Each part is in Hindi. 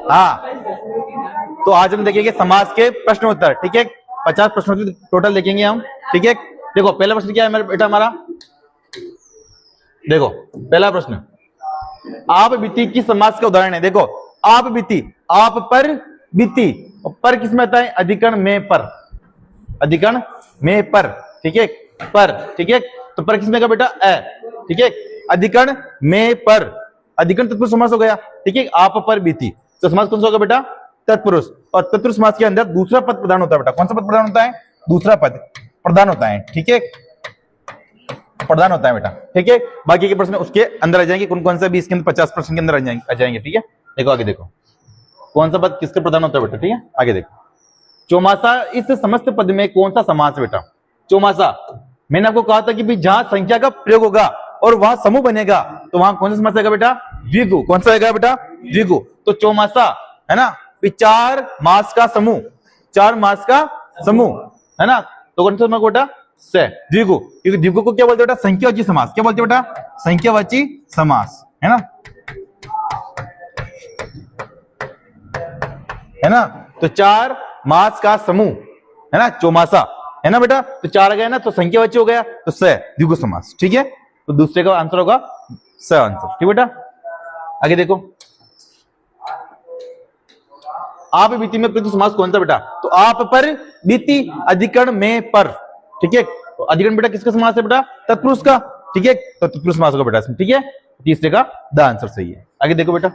हाँ, तो आज हम देखेंगे समास के प्रश्न उत्तर। ठीक है, 50 प्रश्नों टोटल देखेंगे हम। ठीक है, देखो पहला प्रश्न क्या है मेरे बेटा हमारा। देखो पहला प्रश्न, आप बीती किस समास का उदाहरण है। देखो आप बीती, आप पर बीती, और पर किस में आता है, अधिकरण में पर, अधिकरण में पर। ठीक है, पर। ठीक है, तो पर किस में का बेटा, ए। ठीक है, अधिकरण में पर, अधिकरण तत्पुरुष समास हो गया। ठीक है, आप पर बीती, तो समास कौन सा होगा बेटा, तत्पुरुष। और तत्पुरुष समास के अंदर दूसरा पद प्रधान होता है बेटा। कौन सा पद प्रधान होता है, दूसरा पद प्रधान होता है। ठीक है, प्रधान होता है बेटा। ठीक है, बाकी के प्रश्न उसके अंदर आ जाएंगे, कौन कौन सा भी इसके अंदर 50 प्रश्न के अंदर आ जाएंगे। ठीक है, देखो आगे देखो कौन सा पद किसके प्रधान होता है बेटा। ठीक है, आगे देखो, चौमासा इस समस्त पद में कौन सा समास बेटा, चौमासा। मैंने आपको कहा था कि भी जहां संख्या का प्रयोग होगा और वहां समूह बनेगा, तो वहां कौन सा समास आएगा बेटा, द्विगु। कौन सा आएगा बेटा, द्विगु। तो चौमासा है ना, 4 मास का समूह, 4 मास का समूह है ना, तो कौन सा समास बेटा, से द्विगु। क्योंकि द्विगु को क्या बोलते बेटा, संख्यावाची समास। क्या बोलते बेटा, संख्यावाची समास, है ना, है ना। तो 4 मास का समूह है ना, चौमासा है ना बेटा। तो 4 आ गया ना, तो संख्यावाची हो गया, तो स द्विगु समास। ठीक है, तो दूसरे का आंसर होगा स आंसर। ठीक बेटा, आगे देखो, आप बीती में प्रति समास कौन सा बेटा, तो आप पर बीती, अधिकरण में पर। ठीक है, तो अधिकरण बेटा किसका समास है बेटा, तत्पुरुष का। ठीक है, तो तत्पुरुष समास होगा बेटा इसमें। ठीक है, तीसरे का द आंसर सही है। आगे देखो बेटा,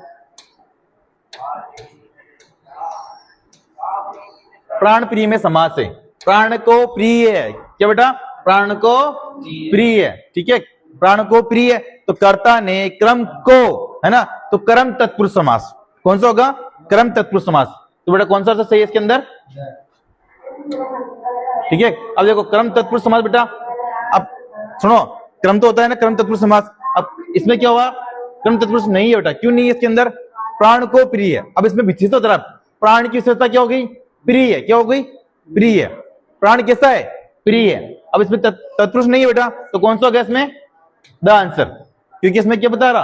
प्राण प्रिय में समास है, प्राण को प्रिय है। क्या बेटा, प्राण को प्रिय है। ठीक है, प्राण को प्रिय है, तो कर्ता ने क्रम को, है ना, तो कर्म तत्पुरुष समास। कौन सा होगा, कर्म तत्पुरुष समास। तो बेटा कौन सा सही है इसके अंदर। ठीक है, अब देखो कर्म तत्पुरुष समास बेटा, अब सुनो, क्रम तो होता है ना कर्म तत्पुरुष समास। अब इसमें क्या हुआ, कर्म तत्पुरुष नहीं है बेटा। क्यों नहीं है इसके अंदर, प्राण को प्रिय है। अब इसमें विशेषता तरफ, प्राण की विशेषता क्या हो गई, प्रिय है। क्या हो गई, प्रिय है। प्राण कैसा है, प्रिय है। अब इसमें तत्पुरुष नहीं है बेटा, तो कौन सा हो गया इसमें, द आंसर। क्योंकि इसमें क्या बता रहा,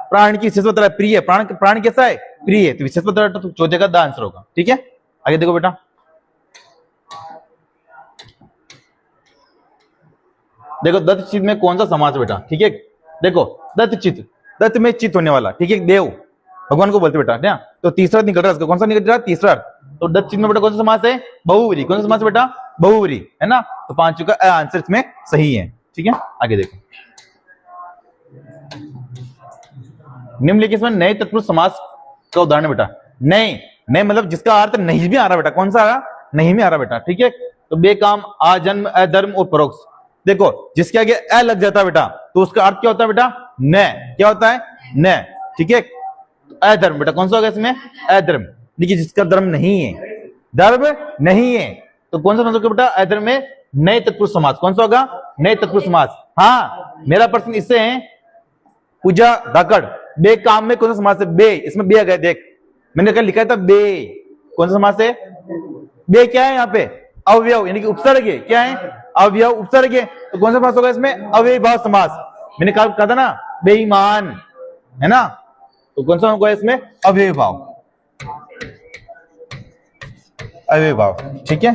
प्राण की विशेषता तरह प्रिय है, प्राण कैसा है, प्रिय है, तो विशेषता तरह तो चौथे का द आंसर होगा। ठीक है, आगे देखो बेटा, देखो दत्त चित्त में कौन सा समास बेटा। ठीक है, देखो दत्त चित्त, दत्त में चित्त होने वाला। ठीक है, देव भगवान को बोलते बेटा ना, तो तीसरा निकल रहा है, कौन सा निकल रहा है, तीसरा। तो दत्त चित्त में बेटा कौन सा समास है, बहुव्रीहि। कौन सा समास बेटा, बहुव्रीहि, है ना। तो 5 का आंसर इसमें सही है। ठीक है, आगे देखो, निम्नलिखित में नए तत्पुरुष समास का उदाहरण बेटा। नए, नए मतलब जिसका अर्थ नहीं भी आ रहा बेटा। कौन सा आ रहा, नहीं भी आ रहा बेटा। ठीक है, तो बेकाम, आजन्म, अधर्म और परोक्ष। देखो जिसके आगे ए लग जाता है बेटा, तो उसका अर्थ क्या होता है बेटा, न। क्या होता है, न। ठीक है, अधर्म बेटा कौन सा होगा इसमें, अधर्म। देखिए जिसका धर्म नहीं है, धर्म नहीं है, तो कौन सा समास होगा बेटा, अधर्म में नए तत्पुरुष समास। कौन सा होगा, नए तत्पुरुष समास। हाँ, मेरा प्रश्न इससे है, पूजा धाकड़, बे काम में कौन सा समास है, बे। इसमें बे आ गया, देख मैंने कल लिखा था बे। कौन सा समास है, बे। क्या है यहाँ पे, अवयव, यानी कि उपसर्ग है। क्या है, अवयव, उपसर्ग है। तो कौन सा समास होगा इसमें, अव्ययीभाव समास। मैंने कहा था ना, बेईमान, है ना, तो कौन सा होगा इसमें, अव्ययीभाव, अव्ययीभाव। ठीक है,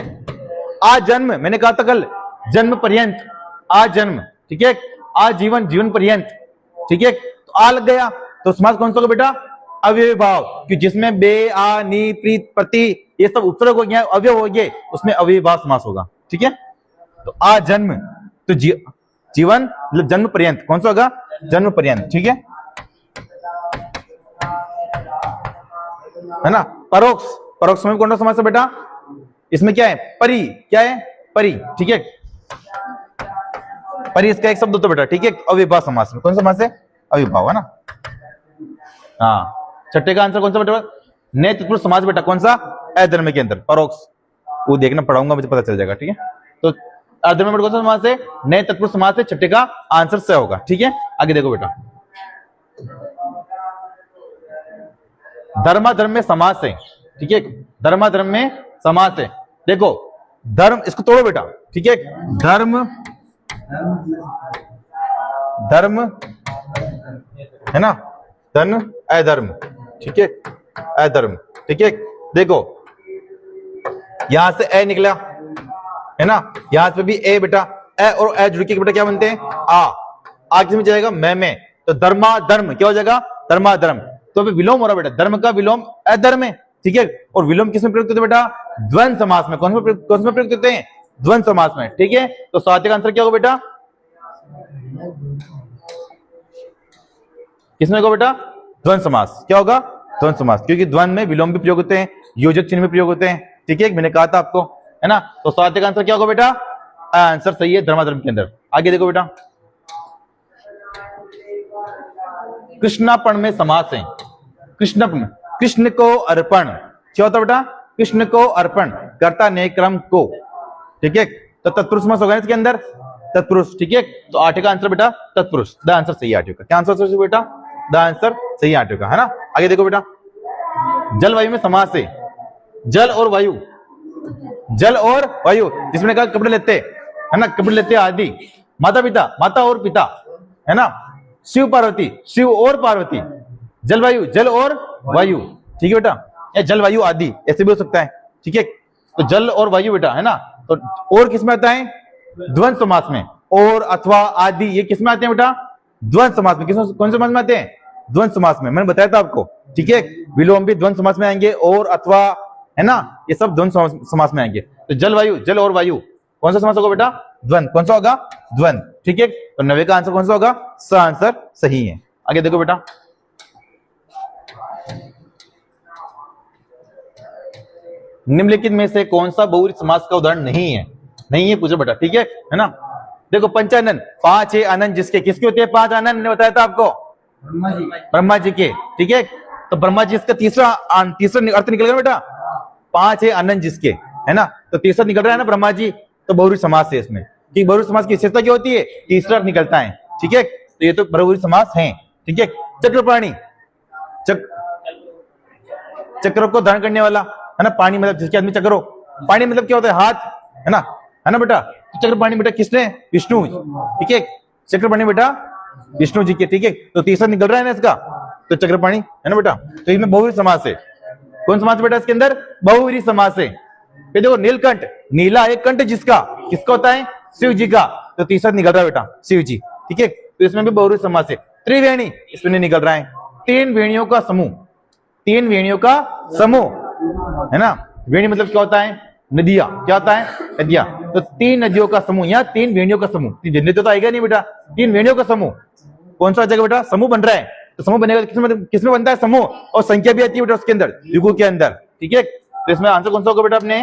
आजन्म, मैंने कहा था कल, जन्म पर्यंत, आजन्म। ठीक है, आजीवन, जीवन पर्यंत। ठीक है, तो आ लग गया, तो समास कौन सा होगा बेटा, अव्ययीभाव। कि जिसमें बे, आ, नी, प्रीत, प्रति, ये सब उपसर्ग हो गया, अवयव हो गए, उसमें अव्ययीभाव समास होगा। ठीक है, तो आजन्म, तो जीवन मतलब जन्म पर्यंत। कौन सा होगा, जन्म पर्यंत। ठीक है ना। परोक्ष, परोक्ष में कौन सा समास है बेटा, इसमें क्या है, परि। क्या है, परि। ठीक है, परि इसका एक शब्द होता है बेटा। ठीक है, अव्ययीभाव समास में कौन सा समास है, अव्ययीभाव, है ना। हाँ, छठे का आंसर कौन सा बेटा, नए तत्पुरुष समास बेटा। कौन सा, अधर्म के अंदर, परोक्ष। वो देखना पढ़ाऊंगा, मुझे पता चल जाएगा। ठीक है, तो अधर्म में कौन सा समास है, नए तत्पुरुष समास है। छठे का आंसर से होगा। ठीक है, आगे देखो बेटा, धर्माधर्म में समास है। ठीक है, धर्माधर्म में समास है। देखो धर्म, इसको तोड़ो बेटा। ठीक है, धर्म, धर्म है ना, धन, अधर्म। ठीक है, अधर्म। ठीक है, देखो यहां से ए निकला है ना, यहां पे भी ए बेटा, ए और ए जुड़ के बेटा क्या बनते हैं, आ किस में जाएगा, में, तो धर्मा धर्म क्या हो जाएगा, धर्मा धर्म। तो अभी विलोम हो रहा बेटा, धर्म का विलोम अधर्म है। ठीक है, और विलोम किसमें प्रयुक्त होते हैं बेटा, द्वंद्व समास में। कौन में प्रयुक्त होते हैं, द्वंद्व समास में। ठीक है, तो साथ का आंसर क्या होगा बेटा, किसमें होगा बेटा, द्वंद्व समास। क्या होगा, द्वंद्व समास, क्योंकि द्वंद्व में विलोम भी प्रयोग होते हैं, योजक चिन्ह में प्रयोग होते हैं। ठीक है, मैंने कहा था आपको, है ना। तो साथ का आंसर क्या होगा बेटा, आंसर सही है धर्माधर्म के अंदर। आगे देखो बेटा, कृष्णापण में समास है। कृष्णपण, कृष्ण को अर्पण क्या होता है बेटा, कृष्ण को अर्पण करता ने क्रम को। ठीक है, तो तत्पुरुष समास होगा इसके अंदर, तत्पुरुष। ठीक है, तो 8 का आंसर बेटा तत्पुरुष, द आंसर सही है 8 का। क्या आंसर सही बेटा, द आंसर सही है 8 का, है ना। आगे देखो बेटा, जलवायु में समास है। जल और वायु, जल और वायु, जिसमें कहा कपड़े लेते है ना, कपड़े लेते आदि, माता पिता, माता और पिता, है ना, शिव पार्वती, शिव और पार्वती, जलवायु, जल और वायु। ठीक है बेटा, या जलवायु आदि ऐसे भी हो सकता है। ठीक है, तो जल और वायु बेटा, है ना। तो और किसमें आता है, द्वंद्व समास में। और अथवा आदि ये किसमें आते हैं बेटा, द्वंद्व समास में। किसमें, कौन से समास में आते हैं, द्वंद्व समास में। मैंने बताया था आपको। ठीक है, विलोम भी द्वंद्व समास में आएंगे, और अथवा, है ना, ये सब द्वंद्व समास में आएंगे। तो जलवायु, जल और वायु कौन सा समास होगा बेटा, द्वंद्व। कौन सा होगा, द्वंद्व। ठीक है, तो 90 का आंसर कौन सा होगा, स आंसर सही है। आगे देखो बेटा, निम्नलिखित में से कौन सा बहुव्रीहि समास का उदाहरण नहीं है, नहीं है पूछो बेटा। ठीक है ना। देखो पंचानन, 5 है आनंद जिसके, किसके होते हैं 5 आनंद, मैंने बताया था आपको, ब्रह्मा जी के। ठीक है, तो ब्रह्मा जी इसका तीसरा अर्थ निकल गया बेटा, 5 है आनंद जिसके, है ना। तो तीसरा निकल रहा है ना ब्रह्मा जी, तो बहुव्रीहि समास है इसमें। ठीक, बहुव्रीहि समास की विशेषता क्या होती है, तीसरा अर्थ निकलता है। ठीक है, तो ये तो बहुव्रीहि समास है। ठीक है, चक्रपाणी, चक्र को धारण करने वाला, है ना। पानी मतलब जिसके आदमी चक्र हो, पानी मतलब क्या होता है, हाथ, है ना बेटा। तो चक्रपाणी बेटा किसने, विष्णु। ठीक है, चक्रपाणी बेटा विष्णु जी के। ठीक है, तो तीसरा निकल रहा है ना इसका, तो चक्रपाणी, है ना बेटा। तो इसमें बहुव्रीहि समास है। कौन समास बेटा इसके अंदर, बहुव्रीहि समास है। फिर देखो नीलकंठ, नीला एक कंठ जिसका, किसका होता है, शिव जी का। तो तीसरा निकल रहा है बेटा शिव जी। ठीक है, तो इसमें भी बहुव्रीहि समास है। त्रिवेणी, इसमें नहीं निकल रहा है, 3 वेणियों का समूह, 3 वेणियों का समूह, है ना। वेणी मतलब क्या होता है, नदियां, क्या होता है, नदियां। तो 3 नदियों का समूह, या 3 वेणियों का समूह। नदी तो आएगा नहीं बेटा, 3 वेणियों का समूह कौन सा जगह बेटा, समूह बन रहा है। तो समूह बनेगा किसमें बनता है, समूह, और संख्या भी आती है बेटा उसके अंदर, द्विगु के अंदर। ठीक है, तो इसमें आंसर कौन सा होगा बेटा अपने,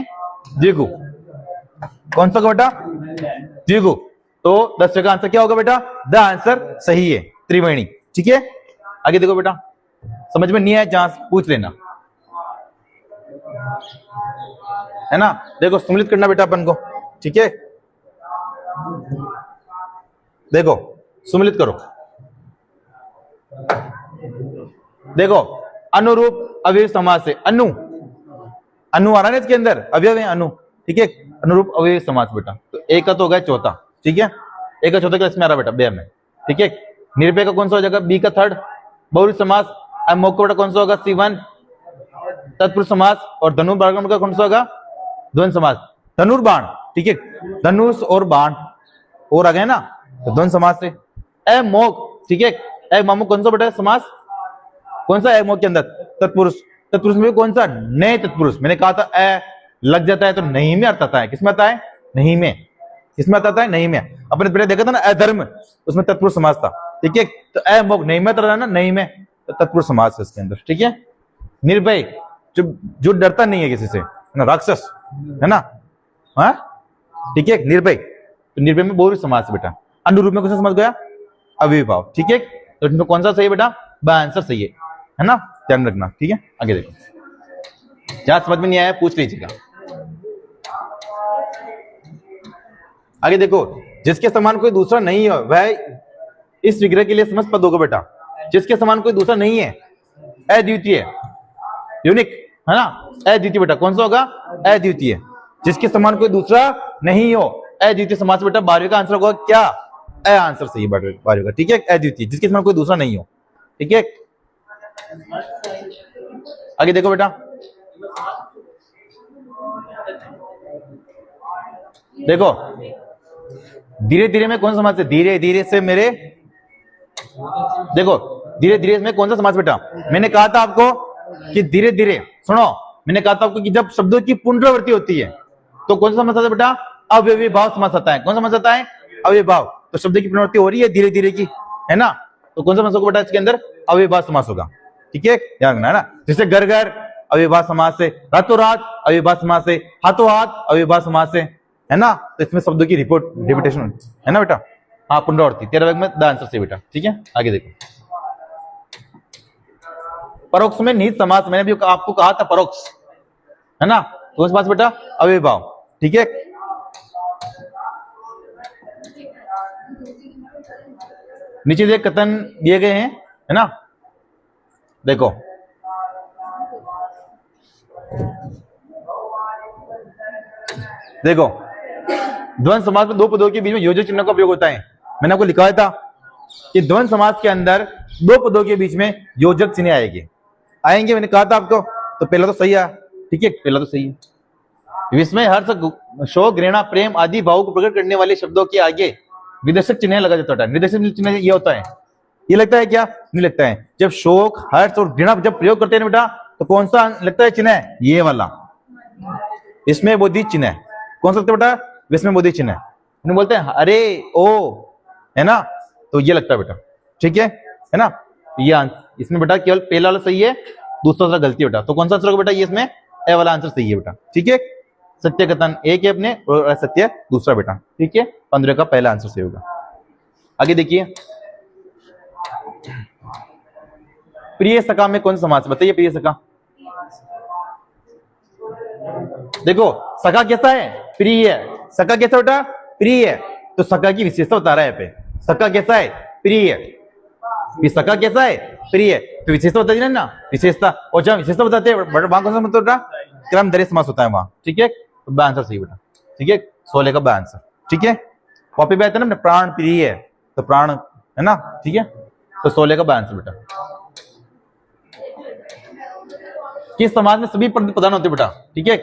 द्विगु। कौन सा होगा बेटा, द्विगु। तो 10 का आंसर क्या होगा बेटा, द आंसर सही है, त्रिवेणी। ठीक है, आगे देखो बेटा, समझ में नहीं आया जहां पूछ लेना, है ना। देखो सम्मिलित करना बेटा अपन को। ठीक है, देखो सम्मिलित करो। देखो अनुरूप अवयव समास है, अनु आ रहा है इसके अंदर, अवयव है अनु। ठीक है, अनुरूप अवयव समास बेटा। तो एक का तो हो गया चौथा। ठीक है, एक का चौथा का इसमें आ रहा बेटा, बे में। ठीक है, निरपेक्ष का कौन सा हो जाएगा, बी का थर्ड। बहुव्रीहि समास अमोक का बेटा कौन सा होगा, C1 तत्पुरुष समास। और धनुर्बाण का कौन सा होगा, द्वंद्व समास, धनुर्बाण। ठीक है, धनुष और बाण और आ गए ना, तो द्वंद्व समास है। अमोक, ठीक है, अमोक कौन सा बेटा समास, कौन सा अमोक के अंदर, तत्पुरुष। तत्पुरुष में कौन सा, नए तत्पुरुष। मैंने कहा था अ लग जाता है तो नहीं में अर्थ आता है, किसमें आता है, नहीं में। किसमें आता है, नहीं में। अपने पहले देखा था ना अधर्म, उसमें तत्पुरुष समास था। ठीक है, तो अमोक नहीं में आता है ना, नहीं में, तो तत्पुरुष समास है इसके अंदर। ठीक है, निर्भय, जो डरता नहीं है किसी से, ना राक्षस, है ना। हाँ ठीक है, निर्भय, तो निर्भय में बहुव्रीहि समास है बेटा। अनुरूप में कौन सा समझ गया, अविभाव। ठीक है, तो इसमें कौन सा सही है बेटा, ब आंसर सही है ना, ध्यान रखना। ठीक है, आगे देखो, जहां समझ में नहीं आया पूछ लीजिएगा। आगे देखो, जिसके समान कोई दूसरा नहीं है वह इस विग्रह के लिए समस्त पद होगा बेटा। जिसके समान कोई दूसरा नहीं है, अद्वितीय, यूनिक, है ना, अद्वितीय बेटा। कौन सा होगा, अद्वितीय। जिसके समान कोई दूसरा नहीं हो, अद्वितीय समास बेटा। 12वें का आंसर होगा क्या, अ आंसर सही है 12वें का। ठीक है, अद्वितीय, जिसके समान कोई दूसरा नहीं हो। ठीक है, आगे देखो बेटा, देखो धीरे धीरे में कौन सा समास है, धीरे धीरे से मेरे, देखो धीरे धीरे में कौन सा समास बेटा, मैंने कहा था आपको कि धीरे धीरे, सुनो मैंने कहा था आपको कि जब शब्दों की पुनरावृत्ति होती है तो कौन सा समास आता है बेटा, अव्ययी भाव समास आता है। कौन सा समास आता है, अव्ययी भाव। तो शब्द की पुनरावृत्ति हो रही है धीरे धीरे की, है ना, तो कौन सा समास होगा बेटा, इसके अंदर अव्ययी भाव समास होगा। ठीक है, ध्यान रखना है ना, जैसे घर घर अव्ययी भाव समास है, रातों रात अव्ययी भाव समास है, हाथों हाथ अव्ययी भाव समास है ना, तो इसमें शब्दों की रिपीटेशन है ना बेटा। हाँ पुनरावृत्ति 13 वर्ग में द आंसर से बेटा। ठीक है, आगे देखो, परोक्ष में निहित समास, मैंने भी आपको कहा था परोक्ष, है ना, कौन सा समास बेटा, अव्ययी भाव। ठीक है, नीचे देख कथन दिए गए हैं, है ना, देखो देखो द्वंद्व समास में दो पदों के बीच में योजक चिन्ह का प्रयोग होता है। मैंने आपको लिखा था कि द्वंद्व समास के अंदर दो पदों के बीच में योजक चिन्ह आएंगे, मैंने कहा था आपको। तो पहला तो सही है, ठीक है, पहला तो सही है। विस्मय, हर्ष, शोक, घृणा, प्रेम आदि भावों को प्रकट करने वाले शब्दों के आगे विदेशक चिन्ह लगा जाता है। निर्देशक चिन्ह ये होता है, ये लगता है क्या, नहीं लगता है। जब शोक, हर्ष और घृणा जब प्रयोग करते हैं बेटा, तो कौन सा लगता है चिन्ह, ये वाला, इसमें बोधि चिन्ह है। कौन सा लगता है बेटा, इसमें बोधि चिन्ह है। बोलते हैं अरे ओ, है ना, तो ये लगता है बेटा। ठीक है ना, ये इसमें बेटा केवल पहला वाला सही है, दूसरा वाला गलती है बेटा। तो कौन सा आंसर होगा बेटा, ये इसमें ए वाला आंसर सही है बेटा। ठीक है, सत्य कथन एक है अपने और असत्य दूसरा बेटा। ठीक है, 15 का पहला आंसर सही होगा। आगे देखिए, प्रिय सखा में कौन सा समास, बताइए प्रिय सखा। देखो सखा कैसा है, प्रिय है। सखा कैसा बेटा, प्रिय है। तो सखा की विशेषता बता रहा है यहाँ पे, सखा कैसा है, प्रिय है। सखा कैसा है, प्रिय है, तो विशेषता बता दी ना, विशेषता। और जब विशेषता बताते हैं वहां कौन सा मतलब बेटा, क्रम दरे समास होता है वहां। ठीक है, तो बा आंसर सही बेटा। ठीक है, 16 का बा आंसर। ठीक है, कॉपी पे आता है ना प्राण प्रिय है, तो प्राण है ना। ठीक है, तो 16 का बा आंसर बेटा। किस समाज में सभी पद प्रधान होते बेटा, ठीक है,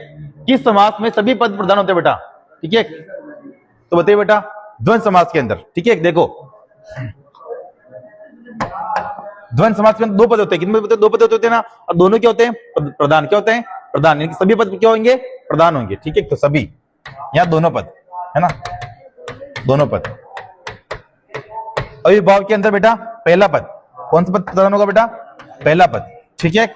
किस समाज में सभी पद प्रधान होते बेटा। ठीक है, तो बताइए बेटा, द्वंद्व समास के अंदर। ठीक है, देखो द्वंद्व समास के अंदर दो पद होते हैं, कितने दो पद होते हैं ना, और दोनों क्या होते हैं, प्रधान। क्या होते हैं, प्रधान, यानी कि सभी पद क्या होंगे, प्रधान होंगे। ठीक है, तो सभी यहाँ दोनों पद है ना, दोनों पद। अविभाव के अंदर बेटा पहला पद, कौन सा पद प्रधान होगा बेटा, पहला पद। ठीक है,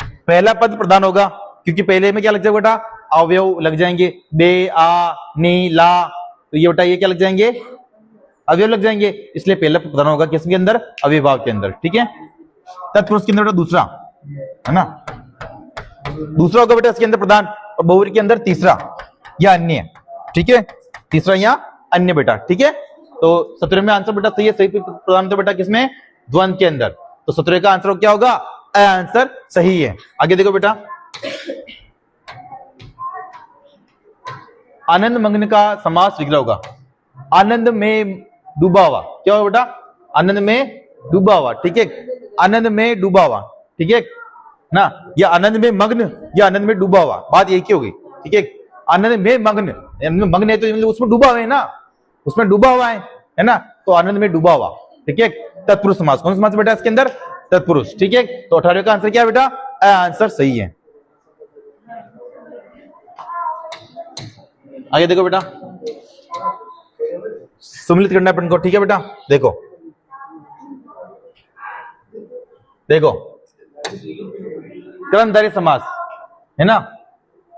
पहला पद प्रधान होगा, क्योंकि पहले में क्या लग जाएगा बेटा, अवयव लग जाएंगे, बे, आ, नी, ला, तो ये बेटा ये क्या लग जाएंगे, अवयव लग जाएंगे, इसलिए पहला पद प्रधान होगा किसके अंदर, अविभाव के अंदर। ठीक है, तत्पुरुष के अंदर बेटा दूसरा है ना, दूसरा होगा बेटा इसके अंदर प्रधान, और बहुव्रीहि के अंदर तीसरा या अन्य। ठीक है, तीसरा या अन्य बेटा। ठीक है, तो 17 में आंसर बेटा सही है, सही प्रधान होता बेटा किसमें, द्वंद्व के अंदर। तो 17 का आंसर क्या होगा, आंसर सही है। आगे देखो बेटा, आनंद मग्न का समास विग्रह होगा, आनंद में डूबा हुआ। क्या होगा बेटा, आनंद में डूबा हुआ। ठीक है, आनंद में डूबा हुआ। ठीक है ना, या आनंद में मग्न या आनंद में डूबा हुआ, बात एक ही होगी। ठीक है, आनंद में मग्न, मग्न है तो उसमें डूबा हुआ है ना, उसमें डूबा हुआ है ना, तो आनंद में डूबा हुआ। ठीक है, तत्पुरुष समास। कौन सा समास बेटा इसके अंदर, तत्पुरुष। ठीक है, तो 18 का आंसर क्या है बेटा, आंसर सही है। आगे देखो बेटा, सम्मिलित करना है अपन को। ठीक है बेटा, देखो देखो कर्मधारय समास है ना,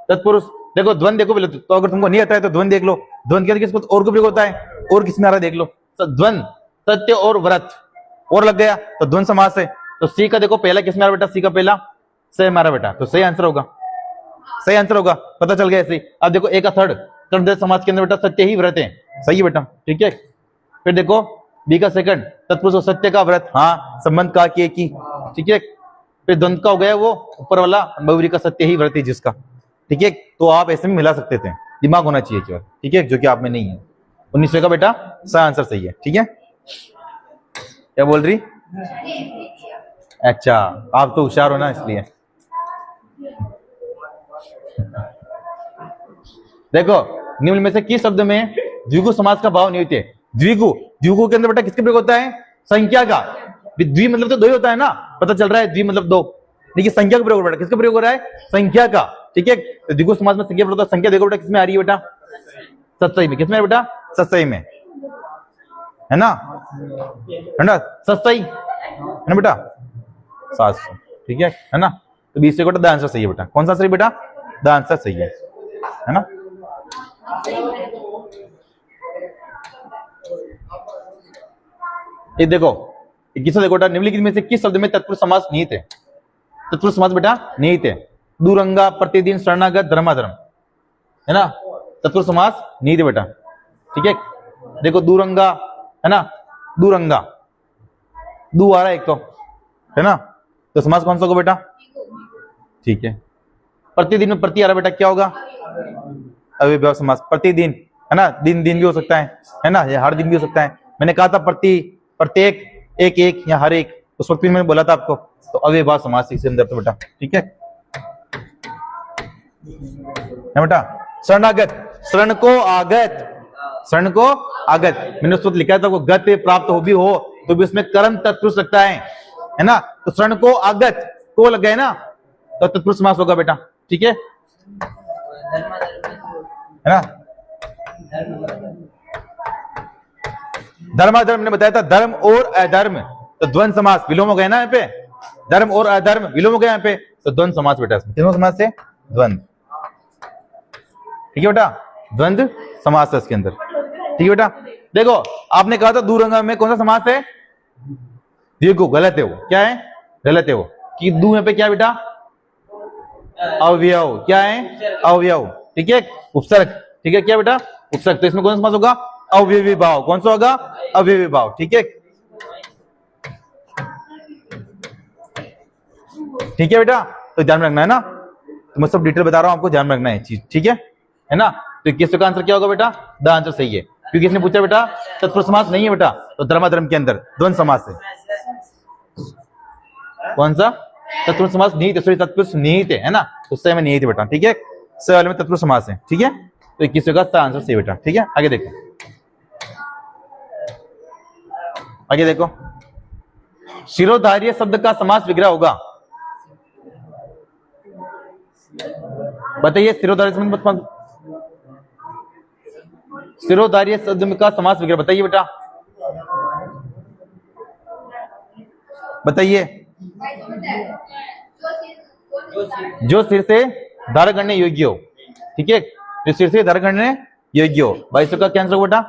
तत्पुरुष। देखो द्वंद्व देखो पहले तो अगर तुमको नहीं आता है तो द्वंद्व देख लो। द्वंद्व के अंदर किस और को प्रयोग होता है, और किसमें आ रहा है देख लो। द्वंद्व सत्य और व्रत, और लग गया तो द्वंद्व समास है। तो सी का देखो पहला किसमें आ रहा बेटा, सी का पहला से हमारा बेटा, तो सही आंसर होगा, सही आंसर होगा, पता चल गया ऐसे। अब देखो एक का थर्ड, कर्मधारय समास के अंदर बेटा सत्य ही व्रत है, सही है बेटा। ठीक है, फिर देखो बी का सेकंड, तत्पुरुष सत्य का व्रत, हाँ संबंध का की। ठीक है, फिर द्वंद्व का हो गया वो ऊपर वाला, बहुव्रीहि का सत्य ही व्रत है जिसका। ठीक है, तो आप ऐसे में मिला सकते थे, दिमाग होना चाहिए केवल। ठीक है, जो कि आप में नहीं है। 19 का बेटा सही आंसर सही है। ठीक है, क्या बोल रही, अच्छा आप तो होशियार हो ना इसलिए। देखो निम्न में से किस शब्द में द्विगु समास का भाव निहित है? द्विगु, द्विगु के अंदर बेटा किसके प्रयोग होता है? संख्या का। द्वि मतलब तो दो ही होता है ना, पता चल रहा है द्वि मतलब दो, देखिए संख्या का प्रयोग बेटा किसका प्रयोग हो रहा है? संख्या का। ठीक है, तो द्विगु समास में संख्या प्रयोग, संख्या देखो बेटा किसमें आ रही है बेटा? सत्सई में। किसमें है बेटा? सत्सई में, है ना? सत्सई है ना बेटा? 700। ठीक है ना? तो 20 से द आंसर सही है बेटा। कौन सा सही बेटा? द आंसर सही है ना? ये देखो किस देखो बेटा, निम्नलिखित में से किस शब्द में तत्पुरुष समास निहित है? तत्पुरुष समास बेटा निहित है। दूरंगा, प्रतिदिन, शरणागत, धर्माधर्म, है ना? तत्पुरुष समास निहित है बेटा। ठीक है, देखो दूरंगा है ना, दूरंगा, दू आ रहा है एक तो, है ना? तो समास कौन सा होगा बेटा? ठीक है, प्रतिदिन में प्रति आ रहा बेटा, क्या होगा? अव्ययभाव समास। प्रतिदिन है ना, दिन दिन भी हो सकता है ना, या हर दिन भी हो सकता है। मैंने कहा था प्रति, प्रत्येक, एक एक या हर एक, उस वक्त मैंने बोला था आपको, तो अव्ययभाव समास इसके अंदर तो बेटा। ठीक है बेटा। शरणागत, शरण को आगत, शरण को आगत, मैंने उस वक्त लिखा था वो गत प्राप्त हो भी हो तो भी उसमें कर्म तत्पुरुष लगता है ना? तो शरण को आगत को लग गए ना, तो तत्पुरुष समास होगा बेटा। ठीक है ना? धर्माधर्म मैंने बताया था, धर्म और अधर्म, तो द्वंद्व समास विलोम हो गए ना यहाँ पे, धर्म और अधर्म विलोम हो गया यहाँ पे, तो द्वंद्व समास बेटा। किसमें समास है? द्वंद्व। ठीक है बेटा, द्वंद्व समास है इसके अंदर। ठीक है बेटा, देखो आपने कहा था दूरंगा में कौन सा समास है? द्विगु, गलत है वो। क्या है? गलत है वो। कि दू यहाँ पे क्या बेटा? अवयव। क्या है? अवयव। ठीक है, उपसर्ग। ठीक है, क्या बेटा? उपसर्ग। तो इसमें कौन सा समास होगा? अवयवी भाव। कौन सा होगा? अवयवी भाव। ठीक है, ठीक है बेटा, तो ध्यान रखना है ना, तो मैं सब डिटेल बता रहा हूं आपको, ध्यान रखना है चीज। ठीक है ना? तो 21 का आंसर क्या होगा बेटा? द आंसर सही है, क्योंकि इसने पूछा बेटा तत्पुरुष समास नहीं है बेटा, तो धर्माधर्म के अंदर द्वंद्व समास है। कौन सा? तत्पुरुष समास निहित है, सॉरी तत्पुरुष निहित है ना, तो उससे में निहित है बेटा। ठीक है, सवाल में तत्पुरुष समास है। ठीक है, तो 21 का आंसर सही बेटा। ठीक है, आगे देखो, आगे देखो, शिरोधार्य शब्द का समास विग्रह होगा। बताइए शिरोधार्य शब्द, शिरोधार्य शब्द का समास विग्रह बताइए बेटा, बताइए। जो सिर से धारण करने योग्य हो। ठीक है, जो सिर से धारण करने योग्य हो। 22 का क्या आंसर होगा बेटा?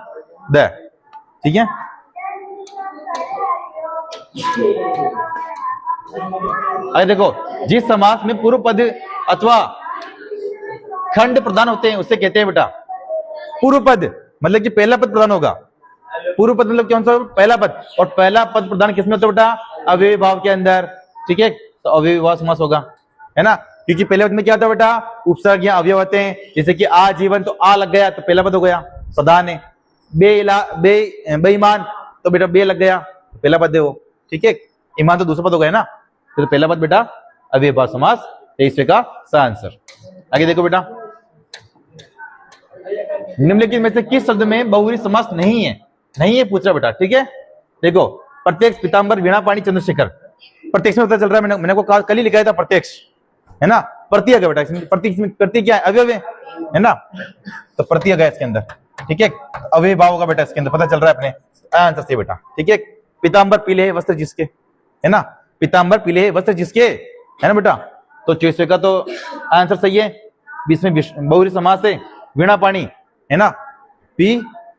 द। ठीक है, अरे देखो, जिस समास में पूर्व पद अथवा खंड प्रदान होते हैं उसे कहते हैं बेटा पूर्व पद, मतलब कि पहला पद प्रदान होगा। पूर्व पद मतलब कौन सा? पहला पद। और पहला पद प्रदान किसमें होता है बेटा? अव्ययी भाव के अंदर। ठीक है, तो अव्ययी भाव समास होगा, है ना? क्योंकि पहले पद में क्या था बेटा? उपसर्ग या अवयव होते हैं, जैसे कि आजीवन, तो आ लग गया तो पहला पद हो गया, प्रधान है। बेईमान, तो बेटा बे लग गया, पहला पद है वो। ठीक है, ईमान तो दूसरा पद हो गया ना, तो पहला पद बेटा अव्ययी भाव समास। 23 का आंसर। आगे देखो बेटा, निम्नलिखित में से किस शब्द में बहुव्रीहि समास नहीं है? नहीं है पूछ रहा बेटा। ठीक है, देखो प्रत्यक्ष, पीताम्बर, वीणा पाणी, चंद्रशेखर। प्रत्यक्ष में पता चल रहा है, मैंने को कल ही लिखाया था प्रत्यक्ष, है ना? प्रति आ गया बेटा, प्रति क्या है? अवयव है ना, तो प्रति आ गया इसके अंदर। ठीक है, अवयव भाव होगा बेटा इसके अंदर, पता चल रहा है अपने आंसर से बेटा। ठीक है, पीताम्बर पीले वस्त्र जिसके, है ना? पीताम्बर पीले वस्त्र जिसके, है ना बेटा? तो 24 का तो आंसर सही है। 20 में बहुव्रीहि समास है। वीणा पाणी, है ना? पी,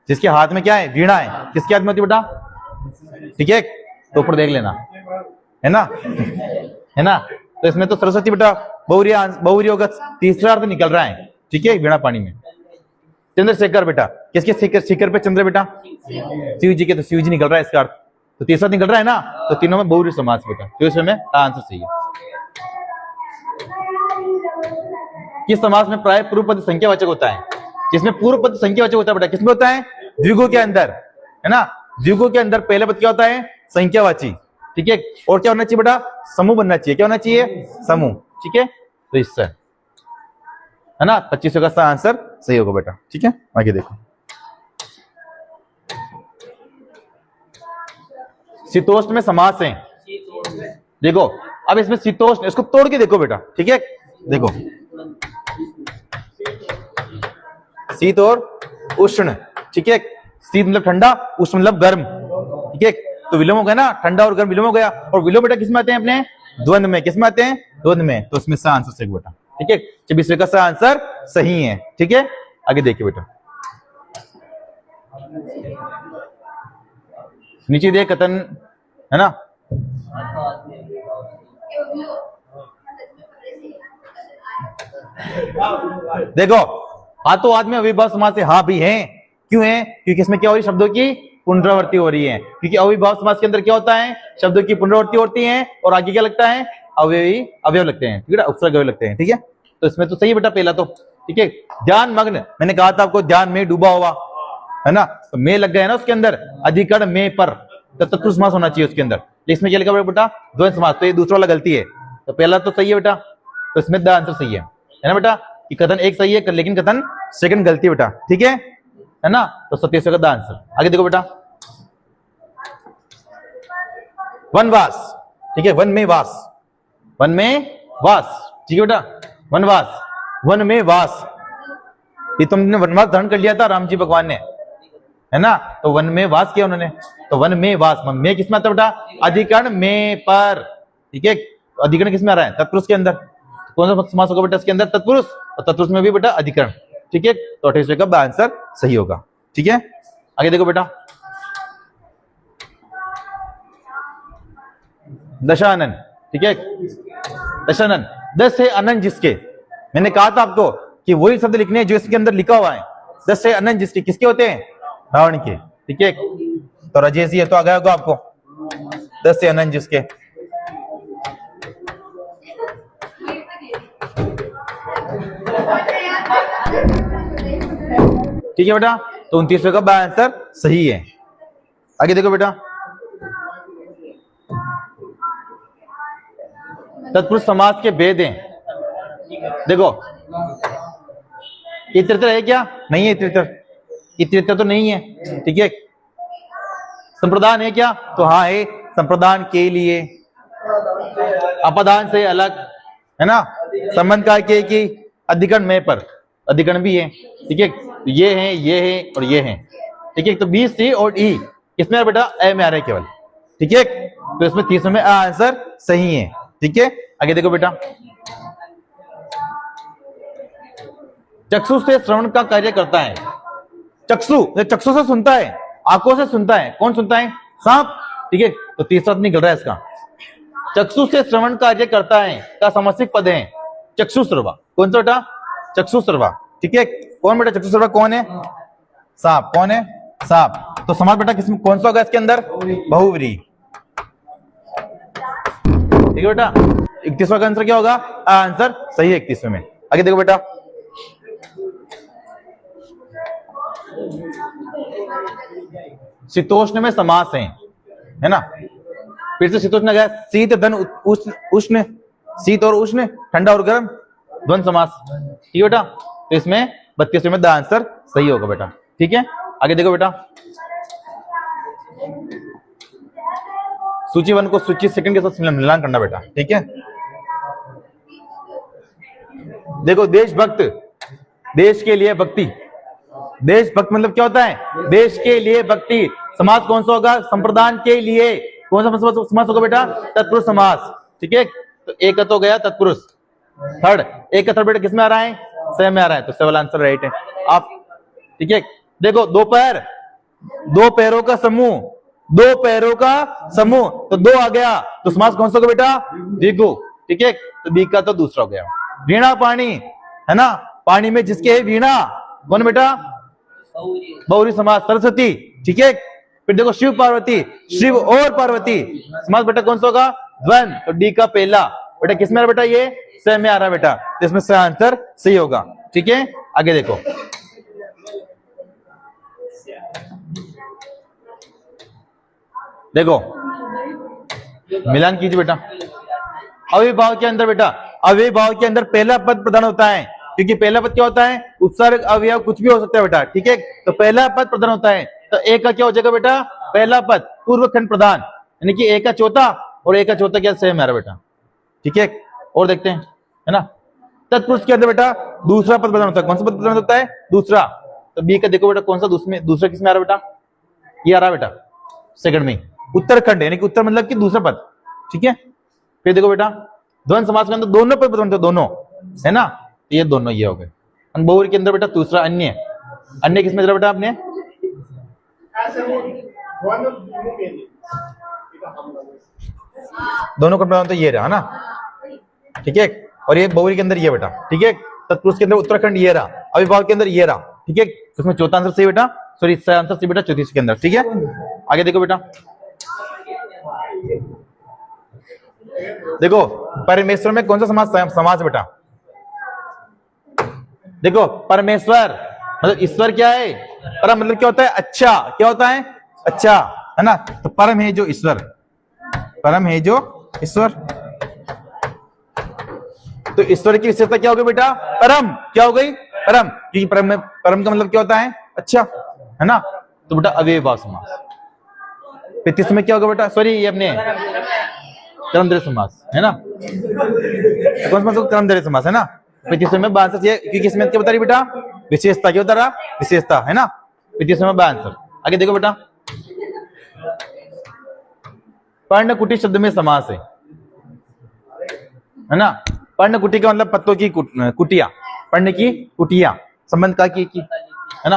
जिसके हाथ में क्या है? वीणा है। किसके हाथ में होती है बेटा? ठीक है, तो ऊपर देख लेना, है ना? है ना? तो इसमें तो सरस्वती बेटा बहुव्रीहि होगा, तीसरा अर्थ निकल रहा है। ठीक है, वीणा पाणी में। चंद्रशेखर बेटा, किसके शिखर पे चंद्र बेटा? शिव जी के, तो शिव जी निकल रहा है इसका अर्थ, तो तीसरा निकल रहा है ना, तो तीनों में बहुव्रीहि समास बेटा। तो इसमें आंसर सही है। किस समास में प्राय पूर्व पद संख्यावाचक होता है? जिसमें पूर्व पद संख्यावाचक होता है बेटा, किसमें होता है? द्विगु के अंदर, है ना? द्विगु के अंदर पहला पद क्या होता है? संख्यावाची। ठीक है, और क्या होना चाहिए बेटा? समूह बनना चाहिए। क्या होना चाहिए? समूह। ठीक है, तो इससे है ना, 25 का आंसर सही होगा बेटा। ठीक है, आगे देखो। शीतोष्ण में समास है, देखो अब इसमें शीतोष्ण, इसको तोड़ के देखो बेटा। ठीक है, देखो शीत और उष्ण। ठीक है, शीत मतलब ठंडा, उष्ण मतलब गर्म। ठीक है, तो विलोम हो गया ना, ठंडा और गर्म विलोम हो गया। और विलोम बेटा किस में आते हैं, अपने द्वंद्व में। किस में आते हैं, द्वंद्व में। तो इसमें आंसर सही बेटा। ठीक है, 24 का आंसर सही है। ठीक है, आगे देखिए बेटा, नीचे दे कथन, है ना। देखो हाथों हाथ में अविभाव समास से हाँ भी है। क्यों है, क्योंकि इसमें क्या हो रही है, शब्दों की पुनरावृत्ति हो रही है। क्योंकि अविभाव समास के अंदर क्या होता है, शब्दों की पुनरावृत्ति होती है और आगे क्या लगता है, अवयवी अवयव लगते हैं। ठीक है, उपसर्ग अवयव लगते हैं। ठीक है, तो इसमें तो सही है बेटा पहला तो। ठीक है, ध्यान मग्न, मैंने कहा था आपको ध्यान में डूबा हुआ, है ना, तो में लग गया ना उसके अंदर, अधिकरण में पर, तो तत्पुरुष समास होना चाहिए उसके अंदर। इसमें क्या लिखा बेटा, द्वंद्व समास, तो ये दूसरा वाला गलती है। तो पहला तो सही है बेटा, तो इसमें द आंसर सही है ना बेटा, कि कथन एक सही है लेकिन कथन सेकंड गलती है बेटा। ठीक है ना, तो 27 का द आंसर। आगे देखो बेटा, वनवास। ठीक है, वन में वास, वन में वास। ठीक है बेटा, वनवास, वन में वास, ये तुमने वनवास धारण कर लिया था राम जी भगवान ने, है ना, तो वन में वास किया उन्होंने, तो वन में वास। में किसमें आता बेटा, अधिकरण में पर। ठीक है, अधिकरण किसमें आ रहा है, तत्पुरुष के अंदर। कौन सा समास होगा बेटा इसके अंदर, तत्पुरुष, और तत्पुरुष में भी बेटा अधिकरण। ठीक है, तो 28 का आंसर सही होगा। ठीक है, आगे देखो बेटा, दशानन। ठीक है, दशानन, 10 है अनंत जिसके, मैंने कहा था आपको कि वही शब्द लिखने हैं जो इसके अंदर लिखा हुआ है। 10 है अनंत जिसके, किसके होते हैं, रावण के। ठीक है, तो राजेश ये तो आ गया होगा आपको, 10 से अनंत जिसके। ठीक है बेटा, तो 29 का आंसर सही है। आगे देखो बेटा, तत्पुरुष समास के भेद हैं। देखो इतरेतर है क्या, नहीं है इतरेतर, इतरेतर तो नहीं है। ठीक है, संप्रदान है क्या, तो हाँ है, संप्रदान के लिए। अपदान से अलग, है ना, संबंध का के की, अधिकरण में पर, अधिकरण भी है। ठीक है, ये है और ये है। ठीक है, तो बी सी और ई किसमें बेटा, ए में आ रहा है केवल। ठीक है, तो इसमें 30 में आंसर सही है। ठीक है, आगे देखो बेटा, चक्षु से श्रवण का कार्य करता है। चक्षु से सुनता है, आंखों से सुनता है। कौन सुनता है, सांप। ठीक है, तो तीसरा निकल रहा है इसका, चक्षु से श्रवण कार्य करता है का समस्तिक पद है चक्षुश्रवा। कौन सा बेटा, चक्षुश्रवा। ठीक है, कौन बेटा चक्षुश्रवा कौन है, सांप। कौन है, सांप। तो समास बेटा किसमें कौन सा होगा इसके अंदर, बहुव्रीहि। ठीक है बेटा, 31वां का आंसर क्या होगा, आंसर सही है 31वें में। आगे देखो बेटा, शीतोष्ण में समास है ना। फिर से शीतोष्ण गया, शीत धन उष्ण, शीत और उष्ण, ठंडा और गर्म, द्वंद्व समास। ठीक है बेटा, तो इसमें 32वें में द आंसर सही होगा बेटा। ठीक है, आगे देखो बेटा, सूची 1 को सूची 2 के साथ मिलान करना बेटा। ठीक है, देखो देशभक्त, देश के लिए भक्ति। देशभक्त मतलब क्या होता है, देश के लिए भक्ति। समास कौन सा होगा, संप्रदान के लिए। कौन सा समास होगा बेटा, तत्पुरुष समास। ठीक है, तो एक तो गया तत्पुरुष, थर्ड एक का थर्ड बेटा किसमें आ रहा है, स में आ रहा है, तो स वाला आंसर राइट है आप। ठीक है, देखो दो पैर, दो पैरों का समूह, दो पैरों का समूह, तो दो आ गया, तो समास कौन सा होगा बेटा, द्विगु। ठीक है, तो बी का तो दूसरा हो गया। वीणा पानी, है ना, पानी में जिसके है वीणा, कौन बेटा, बहुरी समास, सरस्वती। ठीक है, फिर देखो शिव पार्वती, शिव और पार्वती, समास बेटा कौन सा होगा, द्वंद्व। तो डी का पहला बेटा किसमें आ रहा बेटा, ये स में आ रहा है बेटा, तो इसमें से आंसर सही होगा। ठीक है, आगे देखो, देखो मिलान कीजिए बेटा। अविभाव के अंदर बेटा, अविभाव के अंदर पहला पद प्रधान होता है, क्योंकि पहला पद क्या होता है, उपसर्ग अवयव कुछ भी हो सकता है बेटा, ठीक है। तो पहला पद प्रधान होता है, तो एक का क्या हो जाएगा बेटा, पहला पद पूर्व खंड प्रधान, यानी कि एक का चौथा और एक का चौथा क्या सेम है बेटा, ठीक है। और देखते हैं, है ना। तत्पुरुष के अंदर बेटा दूसरा पद प्रधान होता है, कौन सा पद प्रधान होता है, दूसरा। तो बी का देखो बेटा कौन सा दूसरा किसमें आ रहा बेटा, ये आ रहा बेटा सेकंड में, उत्तरखंड, यानी कि उत्तर मतलब कि दूसरा पद, ठीक है। फिर देखो बेटा द्वंद्व समास के अंदर दोनों पद प्रधान होते हैं, दोनों, है ना। ये दोनों ये हो गए। बहुवचन के अंदर बेटा दूसरा अन्य, अन्य किसमें जरा बेटा आपने, दोनों का प्रधान तो ये रहा ना, ठीक है। और ये बहुवचन के अंदर ये बेटा, ठीक है। तत्पुरुष के अंदर उत्तराखंड ये रहा, अविभाव के अंदर ये रहा, ठीक है। उसमें चौथा आंसर सही बेटा, सॉरी इसका आंसर सही बेटा चौथी के अंदर, ठीक है। आगे देखो बेटा, देखो परमेश्वर में कौन सा समास बेटा, देखो परमेश्वर मतलब ईश्वर क्या है, परम मतलब क्या होता है, अच्छा, क्या होता है, अच्छा, है ना। तो परम है जो ईश्वर, परम है जो ईश्वर, तो ईश्वर की विशेषता क्या हो गई बेटा, परम, क्या हो गई, परम, क्योंकि परम का मतलब क्या होता है, अच्छा, है ना। तो बेटा अव्ययभाव समास। फिर तीसरे में क्या होगा बेटा, सॉरी ये अपने कर्मधारय समास, है ना। कौन सा कर्मधारय समास, है ना। फिर तीसरे में आंसर, क्योंकि इसमें क्या बता रही बेटा, विशेषता, क्या बता रहा, विशेषता, है ना। फिर तीसरे में आंसर। आगे देखो बेटा, पर्णकुटी शब्द में समास है ना। पर्णकुटी का मतलब पत्तों की कुटिया, पर्ण की कुटिया, संबंध का की, है ना।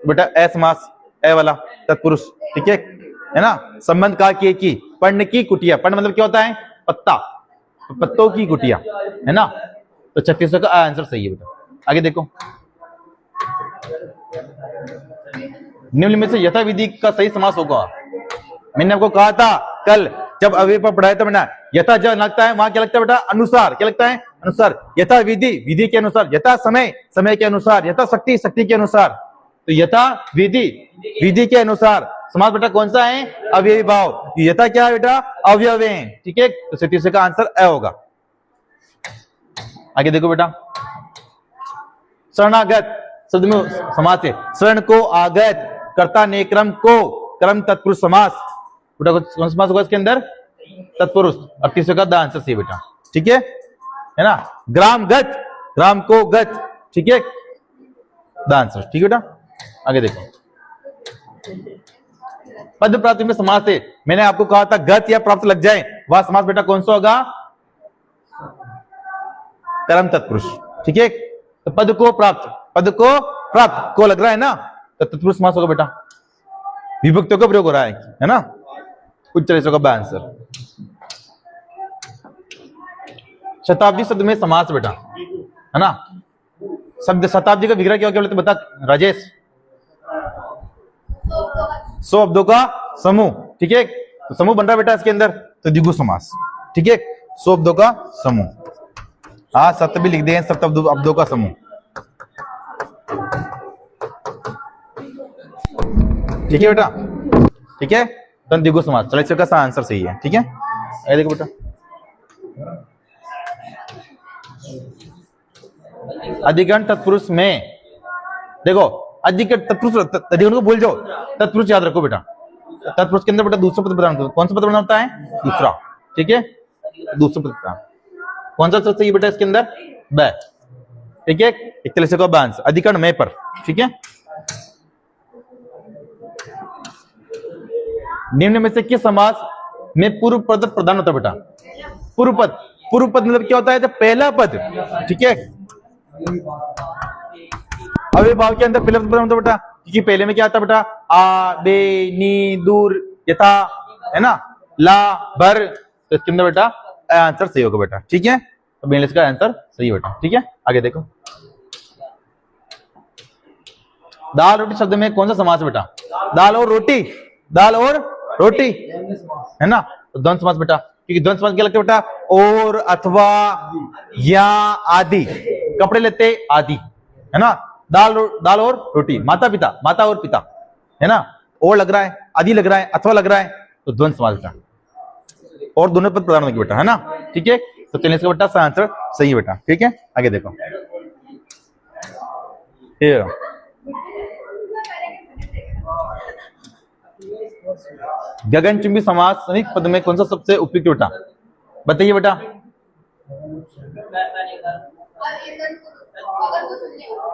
बेटा ए समास, ए वाला तत्पुरुष, ठीक है ना। संबंध का की, पर्ण की कुटिया, पर्ण मतलब क्या होता है, पत्ता, तो पत्तों की कुटिया, है ना। तो 36 का आंसर सही है बेटा। आगे देखो, निम्न में से यथा विधि का सही समास होगा। मैंने आपको कहा था कल जब अव्यय पर पढ़ाया था बेटा, यथा जब लगता है वहां क्या लगता है बेटा, अनुसार, क्या लगता है, अनुसार। यथा विधि, विधि के अनुसार। यथा समय, समय के अनुसार। यथा शक्ति, शक्ति के अनुसार। तो यथा विधि, विधि के अनुसार समास बेटा कौन सा है, अव्ययी भाव। यथा क्या है बेटा, अवयव है, ठीक है। तो 37 का आंसर ए होगा। आगे देखो बेटा, शरणागत शब्द में समास है, शरण को आगत, कर्ता ने क्रम को, क्रम तत्पुरुष समास बेटा, कौन सा समास होगा इसके अंदर, तत्पुरुष। 38 का आंसर सही बेटा, ठीक है ना। ग्रामगत, ग्राम को गत, ठीक है, आंसर, ठीक है बेटा। आगे देखो, पद प्राप्ति में समास है, मैंने आपको कहा था गत या प्राप्त लग जाए वह समास बेटा कौन सा होगा, कर्म तत्पुरुष, ठीक है। तो पद को प्राप्त, पद को प्राप्त को लग रहा है ना, तो तत्पुरुष समास होगा बेटा, विभक्तियों का प्रयोग हो रहा है ना। उच्च का आंसर। शताब्दी शब्द में समास बेटा, है ना। शब्द शताब्दी का विग्रह क्या बोलते बता राजेश, 100 शब्दों का समूह, ठीक है। तो समूह बन रहा बेटा इसके अंदर, तो द्विगु समास, ठीक है। 100 शब्दों का समूह, हाँ सत्य भी लिख दें, सत्य शब्दों का समूह, ठीक है बेटा, ठीक है। तो द्विगु समास, चलो इसका आंसर सही है, ठीक है। ये देखो बेटा, अधिकरण तत्पुरुष में देखो, अधिकरण तत्पुरुष, अधिकरण को भूल जाओ, तत्पुरुष याद रखो बेटा। तत्पुरुष के अंदर बेटा दूसरा पद प्रधान होता है, कौन सा पद प्रधान होता है, दूसरा, ठीक है। दूसरा पद प्रधान कौन सा सही बेटा इसके अंदर, ब, ठीक है। 41 का आंसर, अधिकरण में पर, ठीक है। निम्न में से किस समास में पूर्व पद प्रधान होता है बेटा, पूर्व पद, पूर्व पद मतलब क्या होता है, तो पहला पद, ठीक है। अव्ययभाव के अंदर पहला पद प्रधान होता है बेटा, क्योंकि पहले में क्या आता है बेटा, आ, बे, नी, दूर, यथा, है ना, ला, भर। तो इसके अंदर बेटा आंसर सही होगा बेटा, ठीक है। तो बेलस का आंसर सही बेटा, ठीक है। आगे देखो, दाल रोटी शब्द में कौन सा समास बेटा, दाल और रोटी, दाल और रोटी, है ना। तो द्वंद्व समास बेटा, क्योंकि द्वंद्व समास क्या लगता है बेटा, और, अथवा, या, आदि, कपड़े लेते आदि, है ना। दाल और रोटी, माता पिता, माता और पिता, है ना। और लग रहा है, आदि लग रहा है, अथवा लग रहा है, तो द्वंद्व समास बेटा, और दोनों पद प्रधान होंगे बेटा, है ना, ठीक है। तो 43 का बेटा आंसर सही है बेटा, ठीक है। आगे देखो, ये गगनचुंबी समास संयुक्त पद में कौन सा सबसे उपयुक्त बेटा, बताइए बेटा।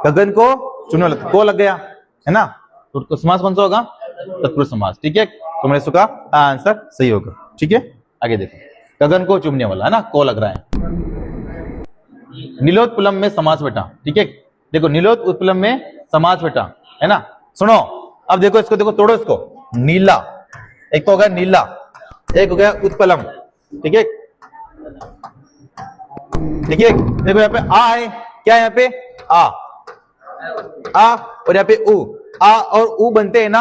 गगन को चुनने वाला को लग गया है ना, तो समास कौन सा होगा, तत्पुरुष समास। ठीक है, तो मैंने इसका आंसर सही होगा। ठीक है, आगे देखो, गगन को चुनने वाला है ना, को लग रहा है। नीलोत्पलम में समास बेटा। ठीक है, देखो नीलोत्पलम में समास बेटा, है ना। सुनो अब देखो इसको, देखो तोड़ो इसको। नीला, एक तो हो गया नीला, एक हो गया उत्पलम। ठीक है, ठीक है, देखो यहाँ पे आ है, क्या है यहाँ पे आ और यहाँ पे उ। आ और उ बनते हैं ना,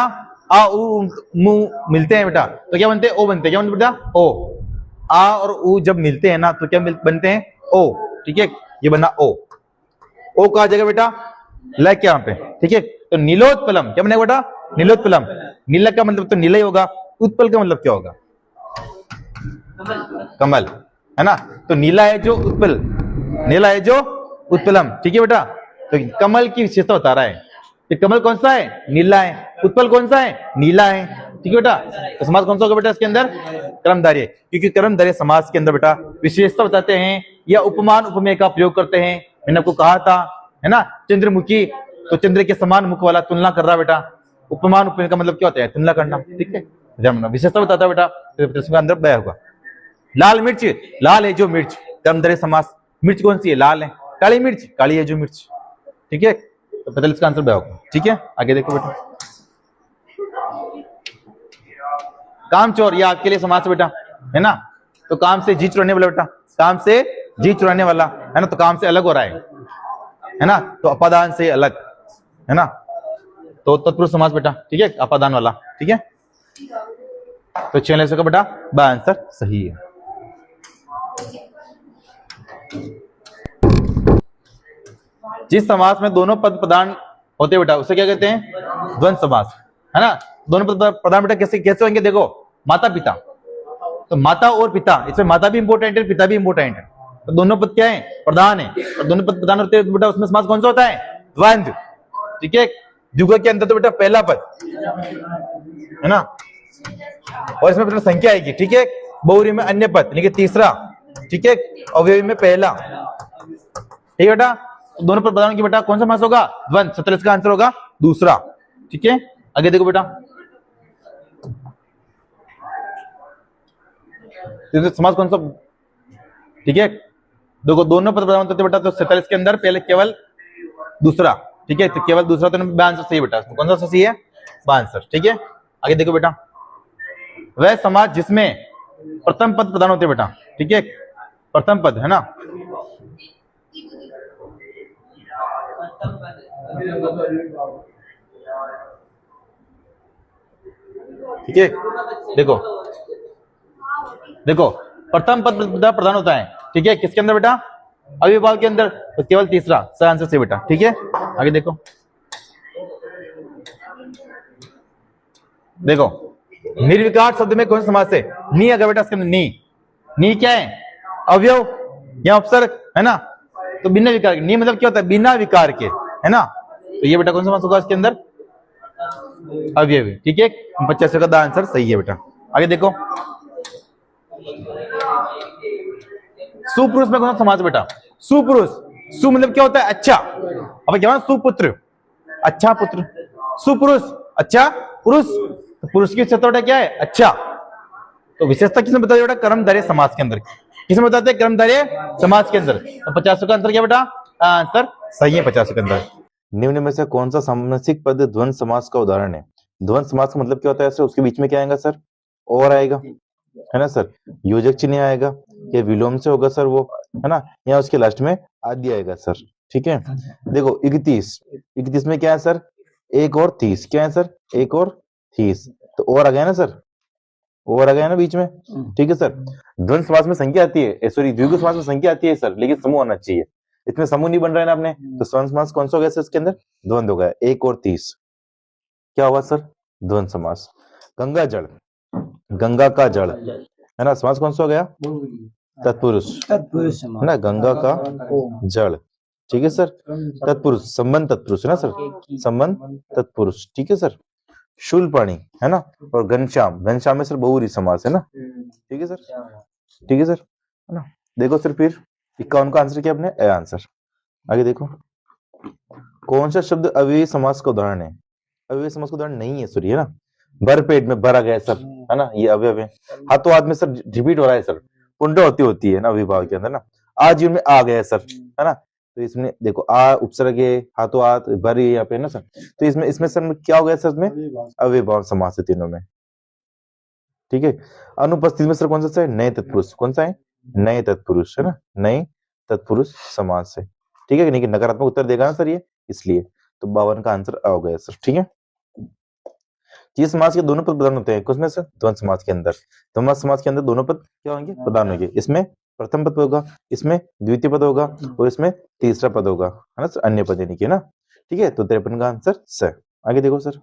आ उ मुंह मिलते हैं बेटा, तो क्या बनते हैं, ओ बनते हैं। क्या बनते बेटा, ओ। आ और उ जब मिलते हैं ना तो क्या बनते हैं, ओ। ठीक है, ये बना ओ। ओ कहा जाएगा बेटा, लग क्या यहाँ पे। ठीक है, तो नीलोत्पलम क्या बनेगा बेटा, नीलोत्पलम। नीला का मतलब तो नीला ही होगा, उत्पल का मतलब क्या होगा, कमल, है ना। तो नीला है जो उत्पल, नीला है जो उत्पलम। ठीक है बेटा, तो कमल की विशेषता बता रहा है। तो कमल कौन सा है, नीला है। उत्पल कौन सा है, नीला है। ठीक है बेटा, तो समास कौन सा होगा बेटा इसके अंदर, कर्मधारय। क्योंकि कर्मधारय समास के अंदर बेटा विशेषता बताते हैं या उपमान उपमेय का प्रयोग करते हैं। मैंने आपको कहा था, है ना, चंद्रमुखी, तो चंद्र के समान मुख वाला तुलना कर रहा बेटा। उपमान उपमेय का मतलब क्या होता है, तुलना करना। ठीक है, विशेषता बताता है बेटा, तो इसके अंदर बया होगा। लाल मिर्च, लाल है जो मिर्च, कर्मधारय समास। मिर्च कौन सी है, लाल है। काली मिर्च, काली है जो मिर्च। ठीक है, तो पता इसका आंसर बया होगा। ठीक है, आगे देखो बेटा, कामचोर, ये आपके लिए समास बेटा, है ना। तो काम से जी चुराने वाला बेटा, काम से जी चुराने वाला, है ना, तो काम से अलग हो रहा है ना, तो अपादान से अलग, है ना, तो तत्पुरुष समास बेटा। ठीक है, अपादान वाला। ठीक है, तो चलिए इसका बेटा ब आंसर सही है। जिस समास में दोनों पद प्रधान होते बेटा उसे क्या कहते हैं, द्वंद्व समास, है ना। दोनों पद प्रधान बेटा कैसे कैसे होंगे, देखो माता पिता, तो माता और पिता, इसमें माता भी इंपोर्टेंट है, पिता भी इंपोर्टेंट है। तो दोनों पद क्या है, प्रधान है, और दोनों पद प्रधान होते हैं बेटा, उसमें समास कौन सा होता है, द्वंद्व। ठीक है, द्विगु के अंदर तो बेटा पहला पद, है ना, और इसमें बेटा संख्या आएगी। ठीक है, बहुव्रीहि में अन्य पद, लेकिन तीसरा। ठीक है, अवयवी में पहला। ठीक है बेटा, तो दोनों पद प्रधान की बेटा कौन सा समास होगा, द्वंद्व। 47 का आंसर होगा दूसरा। ठीक है, आगे देखो बेटा, समास कौन सा। ठीक है, देखो दोनों पद प्रधान होते बेटा, तो 47 के अंदर पहले केवल दूसरा। ठीक है, तो केवल दूसरा, तो आंसर सही बेटा, तो कौन सा सही है, आंसर। ठीक है, आगे देखो बेटा, वह समाज जिसमें प्रथम पद प्रधान होते बेटा। ठीक है, प्रथम पद, है ना। ठीक है, देखो देखो प्रथम पद प्रधान होता है। ठीक है, किसके अंदर बेटा, अविभाव के अंदर, तो केवल तीसरा सही आंसर से बेटा। ठीक है, आगे देखो, देखो निर्विकार शब्द में कौन सा समास है, नी अगर बेटा इसके अंदर नी क्या है, अवयव या उपसर्ग, है ना। तो बिना विकार के, नी मतलब क्या होता है, बिना विकार के, है ना। तो ये बेटा कौन सा समास होगा इसके अंदर, अवयवी। ठीक है, 85 का आंसर सही है बेटा। आगे देखो, सुपुरुष में कौन सा समास बेटा, सुपुरुष। सु मतलब क्या होता है, अच्छा। अब क्या सुपुत्र, अच्छा पुत्र। सुपुरुष, अच्छा पुरुष, तो पुरुष की विशेषता क्या है, अच्छा। तो विशेषता किसमें बताते बेटा, कर्मधारय समास के अंदर। किसमें बताते हैं, कर्मधारय समास के अंदर। तो 50 का आंसर क्या बेटा, आंसर सही है 50 के अंदर। निम्न में से कौन सा सामसिक पद द्वंद्व समास का उदाहरण है। द्वंद्व समास का मतलब क्या होता है सर, उसके बीच में क्या आएगा सर, और आएगा, है ना सर, योजक चिन्ह आएगा, या विलोम से होगा सर वो, है ना, या उसके लास्ट में आदि आएगा सर। ठीक है, देखो 31 में क्या है सर, एक और 30, क्या है सर, एक और 30, तो और आ गया ना सर, और आ गया ना बीच में। ठीक है सर, द्वंद्व समास में संख्या आती है, सॉरी द्विगु समास में संख्या आती है सर, लेकिन समूह होना चाहिए। इसमें समूह नहीं बन रहा है ना अपने, तो द्वंद्व समास कौन सा हो गया सर इसके अंदर, द्वंद्व हो गया, 1 और 30 क्या हुआ सर, द्वंद्व समास। गंगा जल, गंगा का जल, है ना, समास कौन सा हो गया, तत्पुरुष, है ना, गंगा का जल। ठीक है सर। तत्पुरुष संबंध तत्पुरुष है ना सर, संबंध तत्पुरुष, ठीक है सर। शूलपाणी है ना, और घनश्याम, घनश्याम में सर बहुरी समास है ना, ठीक है सर, ठीक है सर, है ना। देखो सर फिर 51 का आंसर क्या अपने ए आंसर। आगे देखो, कौन सा शब्द अव्ययी समास का उदाहरण है? अव्ययी समास का उदाहरण नहीं है सर, है ना। भर पेट में भरा गया सर, है ना, ये अवयव है। हाथों हाथ में सर रिपीट हो रहा है सर, पुनरावृत्ति होती है ना विभाग के अंदर ना। आजीवन में आ गया सर, है ना, तो इसमें देखो आ उपसर्ग है, हाथों हाथ भर यहाँ पे ना सर, तो इसमें इसमें सर क्या हो गया सर, इसमें अव्ययभाव समास है तीनों में, ठीक है। अनुपस्थित में सर कौन सा है, नए तत्पुरुष, कौन सा है, नए तत्पुरुष, है ना, नए तत्पुरुष समास है, ठीक है। नहीं नकारात्मक उत्तर देगा ना सर ये, इसलिए तो 52 का आंसर आ गया सर, ठीक है। ये समाज के दोनों पद प्रधान होते हैं, किसमें सर, द्वंद्व समाज के अंदर। द्वंद्व समाज के अंदर दोनों पद क्या होंगे, प्रधान होंगे। इसमें प्रथम पद होगा, इसमें द्वितीय पद होगा, और इसमें तीसरा पद होगा, है ना सर, अन्य पद यानी कि ना, ठीक है। तो 53 का आंसर स। आगे देखो सर,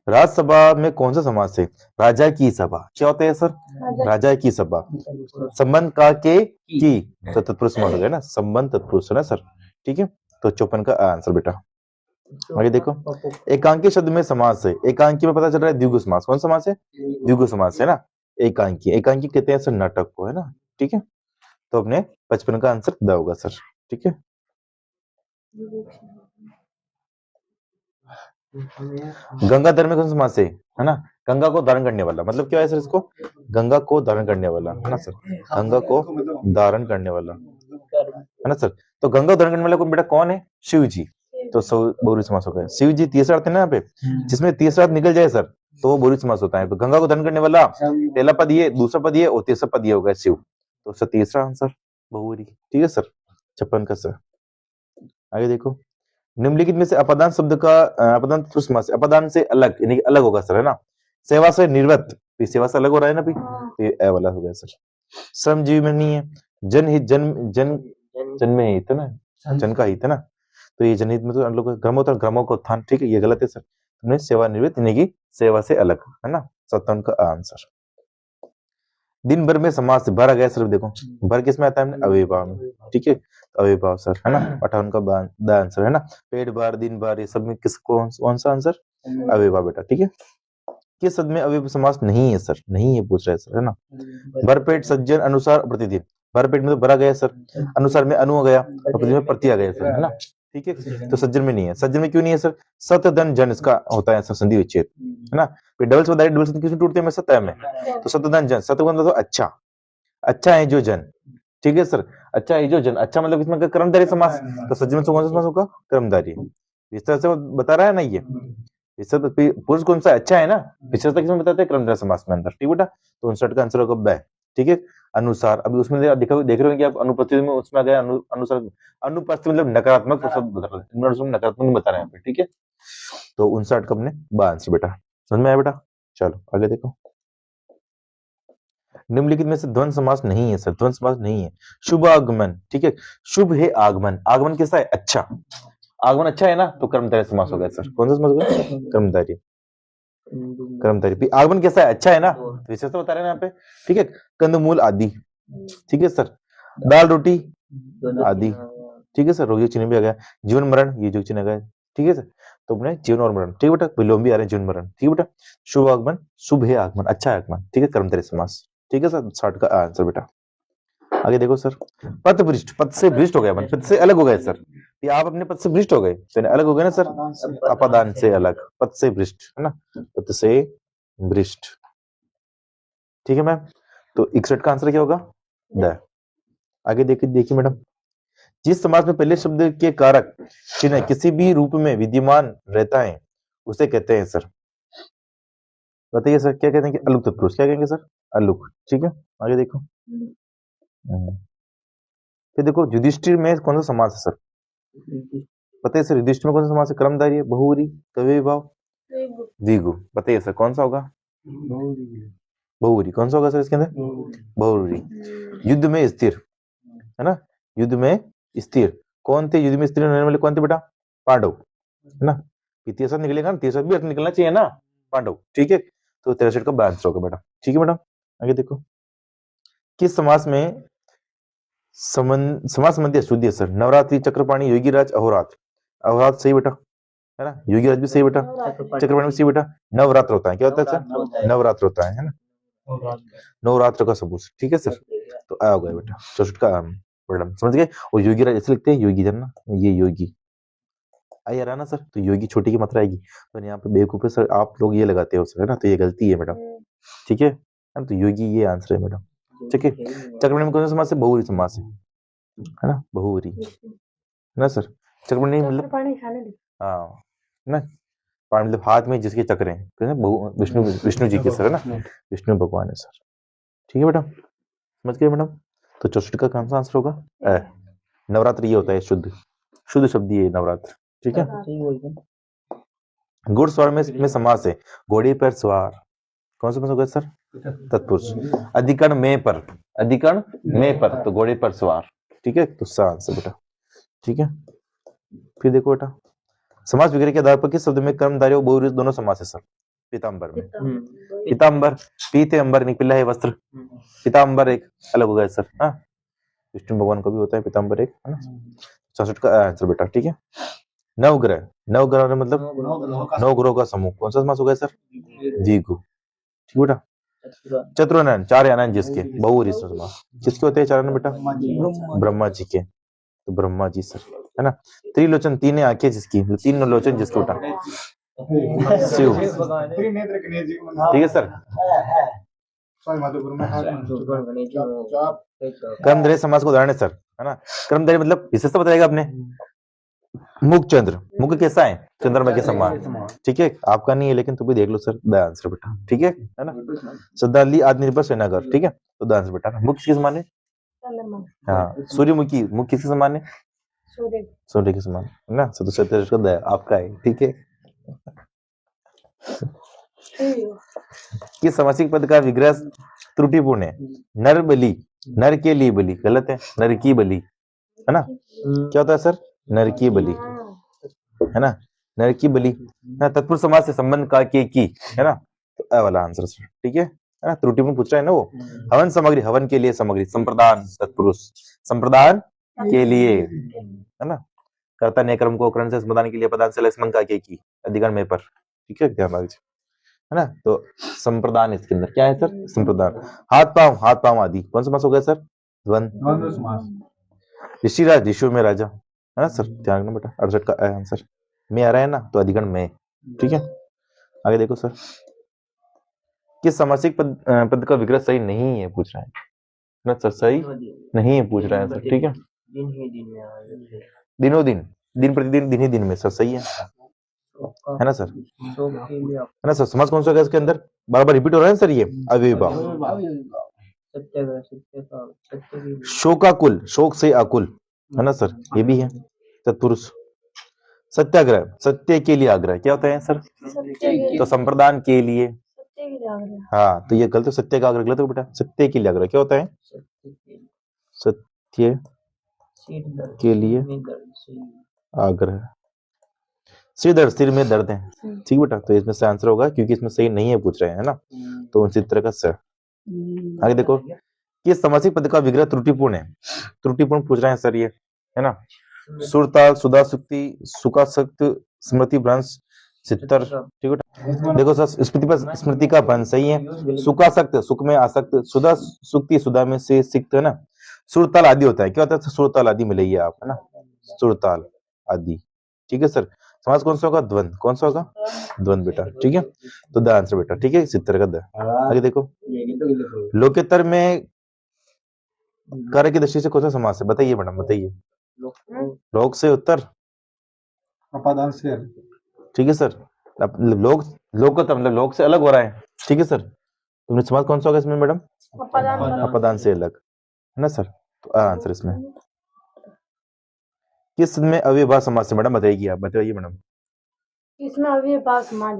राज्यसभा में कौन सा समास है, राजा की सभा, क्या होता है सर, राजा की सभा। संबंध का के की, तो तत्पुरुष समास हो गया ना, संबंध तत्पुरुष है ना सर, ठीक है। तो 54 का आंसर बेटा। आगे देखो, एकांकी शब्द में समास है, एकांकी में पता चल रहा है द्विगु समास, कौन समास है, द्विगु समास है ना। एकांकी, एकांकी कहते हैं सर नाटक को, है ना, ठीक है। तो अपने 55 का आंसर द होगा सर, ठीक है। गंगाधर में कौन समास है ना, गंगा को धारण करने वाला, मतलब क्या है सर इसको, गंगा को धारण करने वाला, है ना सर, गंगा को धारण करने वाला, है ना सर। तो गंगा को धारण करने वाला कौन बेटा, कौन है, शिव जी, तो बहुरी समास हो गया। शिव जी तीसरा अर्थ है ना यहाँ पे, जिसमें तीसरा अर्थ निकल जाए सर तो वो बहुरी समास होता है। तो गंगा को धारण करने वाला पहला पद ये, दूसरा पद ये, और तीसरा पद ये हो गया शिव, तो सर तीसरा आंसर बहुरी, ठीक है सर, 56 का सर। आगे देखो, निम्नलिखित में से अपदान शब्द का अपदान तत्पुरुष समास, अपदान से अलग यानी अलग होगा सर, है ना। सेवा से निर्वृत्त, सेवा से अलग हो रहा है ना भाई, ये ए वाला हो गया सर। श्रमजीवी में नहीं है, जनहित, जन में हित है ना, जन का हित है ना, तो ये जनहित में तो हम लोग ग्रामों तक ग्रामों का उत्थान, ठीक है, ये गलत है सर। तुमने सेवा निवृत्त यानी कि सेवा से अलग, है ना, 57 का आंसर। दिन भर में समास भरा गया सर, देखो भर किसमें आता है, अव्ययभाव में, ठीक है, अव्ययभाव सर, है ना, 58 का द आंसर, है ना। पेट बार, दिन बार, ये सब में किस कौन सा आंसर, अव्ययभाव बेटा, ठीक है। किस शब्द में अव्ययभाव समास नहीं है सर, नहीं है पूछ रहा है सर, है ना। भरपेट, सज्जन, अनुसार, प्रतिदिन। भरपेट में तो भरा गया सर, अनुसार में अनु आ गया, और प्रतिदिन में प्रति आ गया सर, है ना, ठीक है। तो सज्जन में नहीं है, सज्जन में क्यों नहीं है सर, सत धन जन इसका होता है संधि विच्छेद, है ना। डबल से बताइए, डबल से किसमें टूटते हैं, सत्य में, तो सत धन जन, सत्य मतलब तो अच्छा, अच्छा है जो जन, ठीक है सर, अच्छा है जो जन, अच्छा मतलब इसमें कर्मधारय समास, तो सज्जन में कौन सा समास होगा, कर्मधारय। इस तरह से बता रहा है ना ये, इससे तो पुरुष कौन सा अच्छा है ना, पिछले तक इसमें बताते हैं कर्मधारय समास में अंदर, ठीक बेटा। तो 59 का आंसर होगा ब, ठीक है। अनुसार, अभी उसमें देख रहे हो कि आप अनुपस्थिति में उसमें आ गया अनुसार, अनुपस्थिति मतलब नकारात्मक शब्द बता रहे हैं, नकारात्मक नहीं बता रहे हैं, ठीक है। तो 59 का अपने ब आंसर बेटा, समझ में आया बेटा। चलो आगे देखो, निम्नलिखित में से द्वंद्व समास नहीं है सर, द्वंद्व समास नहीं है। शुभ आगमन, ठीक है, शुभ है आगमन, आगमन कैसा है, अच्छा, आगमन अच्छा है ना, तो कर्मधारय समास हो गया सर, कौन सा समास हो गया, कर्मधारय, कर्मधारय। आगमन कैसा है, अच्छा है ना, विशेषता बता रहे हैं यहाँ पे, ठीक है। कंदमूल आदि, ठीक है सर, दाल रोटी आदि, ठीक है सर। रोगी चिन्ह भी आ गया, जीवन मरण, ये जो चिन्ह आ गया, ठीक है सर। तो अपने जीवन और मरण, ठीक है बेटा, विलोम भी आ रहे हैं, जीवन मरण, ठीक है बेटा। शुभ आगमन, शुभ है आगमन, अच्छा है आगमन, ठीक है, कर्मधारय समास, ठीक है सर, 60 का आंसर बेटा। आगे देखो सर, पद भ्रष्ट, पद से भ्रष्ट हो गया, पद से अलग हो गए सर, ये आप अपने पद से भ्रष्ट हो गए, तो अलग हो गए ना सर, अपदान से अलग, पद से भ्रष्ट, है ना, पद से भ्रष्ट, ठीक है मैम। तो 61 का आंसर क्या होगा, द। आगे देखिए मैडम, जिस समास में पहले शब्द के कारक चिन्ह किसी भी रूप में विद्यमान रहता है उसे कहते हैं सर, बताइए सर, क्या कहते हैं, कि अलुक तत्पुरुष, क्या कहेंगे सर, अलुक, ठीक है। आगे देखो, फिर देखो युधिष्ठिर में कौन सा समास है सर, बताइए सर, युधिष्ठिर में कौन सा समास है, कर्मधारय, बहुव्रीहि, कवि विभाव, द्विगु, बताइए सर कौन सा होगा, बहुव्रीहि, कौन सा होगा सर इसके अंदर, बहुव्रीहि। युद्ध में स्थिर, है ना, युद्ध में स्थिर, कौन थे युद्ध में स्थिर रहने वाले, कौन थे बेटा, पांडव, है ना। तीसरा निकलेगा ना, तीसरा भी अर्थ निकलना चाहिए ना, पांडव, ठीक है। तो 63 का आंसर होगा बेटा, ठीक है बेटा। आगे देखो, किस समास में समास संबंधी अशुद्धि है सर। नवरात्रि, चक्रपाणी, योगीराज, अहोरात्र। अहोरात्र सही बेटा, है ना। योगीराज भी सही बेटा, चक्रपाणी भी सही बेटा। नवरात्र होता है, क्या होता है सर? नवरात्र होता है ना। नवरात्र का सबूत, ठीक है सर। तो आ गया बेटा चौसठ का मैडम, समझ गए। और योगीराज ऐसे लिखते हैं, योगी जन ना, ये योगी आई आ रहा ना सर, तो योगी छोटी की मात्रा आएगी। तो यहाँ पे बेवकूफ है सर, आप लोग ये लगाते हो सर, है ना, तो ये गलती है मैडम, ठीक है। तो योगी ये आंसर है मैडम, ठीक है। चक्रपाणी में कौन सा समास है? बहुवरी समास है ना, बहुवरी, है ना सर। चक्रपाणी मतलब हाँ ना, पाणी मतलब हाथ में जिसके चक्र हैं, तो है ना, विष्णु जी के सर, है ना, विष्णु भगवान है सर, ठीक है बेटा, समझ गए मैडम। तो 64 का कौन सा आंसर होगा? नवरात्र ये होता है, शुद्ध शुद्ध शब्द ये नवरात्र, ठीक है। घुड़सवार में समास है, घोड़े पर सवार, कौन सा होगा सर? तत्पुरुष। अधिकरण में पर, अधिकरण में पर, तो घोड़े पर सवार, ठीक है। तो सा आंसर बेटा, ठीक है। फिर देखो बेटा, समास विग्रह के आधार पर किस शब्द में कर्मधारय और बहुव्रीहि दोनों समास है सर? पीताम्बर में, पीताम्बर, पीते अंबर निकला है वस्त्र, पीताम्बर एक अलग हो गया सर, हाँ, विष्णु भगवान को भी होता है पीताम्बर एक, है ना। 64 का आंसर बेटा, ठीक है। नवग्रह, नवग्रह मतलब नौ ग्रहों का समूह, कौन सा समास हो गया सर? द्विगु, ठीक बेटा। चतुरानन, चार आनंद जिसके, बहुव्रीहि समास, किसके होते हैं चार आनंद बेटा? ब्रह्मा जी के, तो ब्रह्मा जी सर, है ना। त्रिलोचन, तीन आंखें जिसकी, तीन लोचन जिसके बेटा? शिव, ठीक है सर। कर्मधारय समास को उदाहरण है सर, है ना। कर्मधारय मतलब विशेषता बताएगा आपने, मुख चंद्र, मुख कैसा है? चंद्रमा के समान, ठीक है। आपका नहीं है लेकिन तू भी देख लो सर, द आंसर बेटा, ठीक है ना। श्रद्धांजलि, आत्मनिर्भर सेनागर, ठीक है, तो द आंसर बेटा। मुख किसके समान है? हाँ, सूर्यमुखी, मुख किसके समान है? सूर्य के समान, है ना। तो सत्य आपका है, ठीक है। किस समासिक पद का विग्रह त्रुटिपूर्ण है? नर बलि, नर के लिए बलि, गलत है, नर की बलि, है ना। क्या होता है सर? नर की बलि, है ना, नर की बलि, है। तत्पुरुष समास से संबंध का के की, है ना, तो ए वाला आंसर सर, ठीक है ना। त्रुटिपूर्ण पूछ रहा है ना वो। हवन सामग्री, हवन के लिए सामग्री, संप्रदान, तत्पुरुष, संप्रदान के लिए, है ना। कर्ता ने कर्म को करण से संप्रदान के लिए प्रदान से संबंध का के की, अधिकरण में पर, ठीक है, ध्यान रखिए, है ना। तो संप्रदान इसके अंदर क्या है सर? संप्रदान। हाथ पांव, हाथ पांव आदि, कौन सा समास हो गया सर? द्वंद्व समास। ऋषिराज, ऋषियों में राजा, है ना सर, ध्यान रखना बेटा। 68 का आंसर में आ रहा है ना, तो अधिकरण में, ठीक है। आगे देखो सर, किस समासिक पद का विग्रह सही नहीं है पूछ रहा है ना सर, सही नहीं है पूछ रहा है सर, ठीक है। दिनों दिन, दिन प्रतिदिन, दिन ही दिन में सर, सही है ना सर, है ना सर। समास कौन सा होगा इसके अंदर? बार बार रिपीट हो रहा है सर, ये अव्ययभाव। शोकाकुल, शोक से आकुल, है ना सर, ये भी है। तत्पुरुष। सत्याग्रह, सत्य के लिए आग्रह, क्या होता है सर? तो संप्रदान के लिए, हाँ, तो ये गलत, सत्य का आग्रह गलत हो बेटा। सत्य के लिए आग्रह क्या होता है? सत्य के लिए आग्रह, सिर दर्द, सिर में दर्द है, ठीक बेटा। तो इसमें से आंसर होगा, क्योंकि इसमें सही नहीं है पूछ रहे हैं, है ना, तो उसी तरह का सर। आगे देखो, किस समासिक पद का विग्रह त्रुटिपूर्ण है? त्रुटिपूर्ण पूछ रहे हैं सर ये, है ना। सुरताल, सुधा सुक्ति, सुखासक्त, स्मृति भ्रंश, चित्तर, ठीक है। देखो सर, स्मृति पर स्मृति का भ्रंश सही है। सुखासक्त, सुख में आसक्त, सुधा सुक्ति, सुधा में से सिक्त, है ना। सुरताल आदि होता है, क्या होता है? सुरताल आदि मिलाइए आप, है ना, सुरताल आदि, ठीक है सर। समास कौन सा होगा? द्वंद्व, कौन सा होगा? द्वंद्व बेटा, ठीक है। तो द आंसर बेटा, ठीक है, चित्तर का द। आगे देखो, लोकेतर में कार्य की दृष्टि से कौन सा समास है? बताइए मैडम, बताइए। लोक से उत्तर, अपादान से, ठीक है सर। लोक, लोक का मतलब लोक से अलग हो रहा है, ठीक है सर। तुमने समास कौन सा होगा इसमें मैडम? अपादान से अलग, है ना सर। तो आंसर इसमें किस में अव्ययभाव समास है मैडम? बताइए आप, बताइए मैडम। इसमें अव्ययभाव समास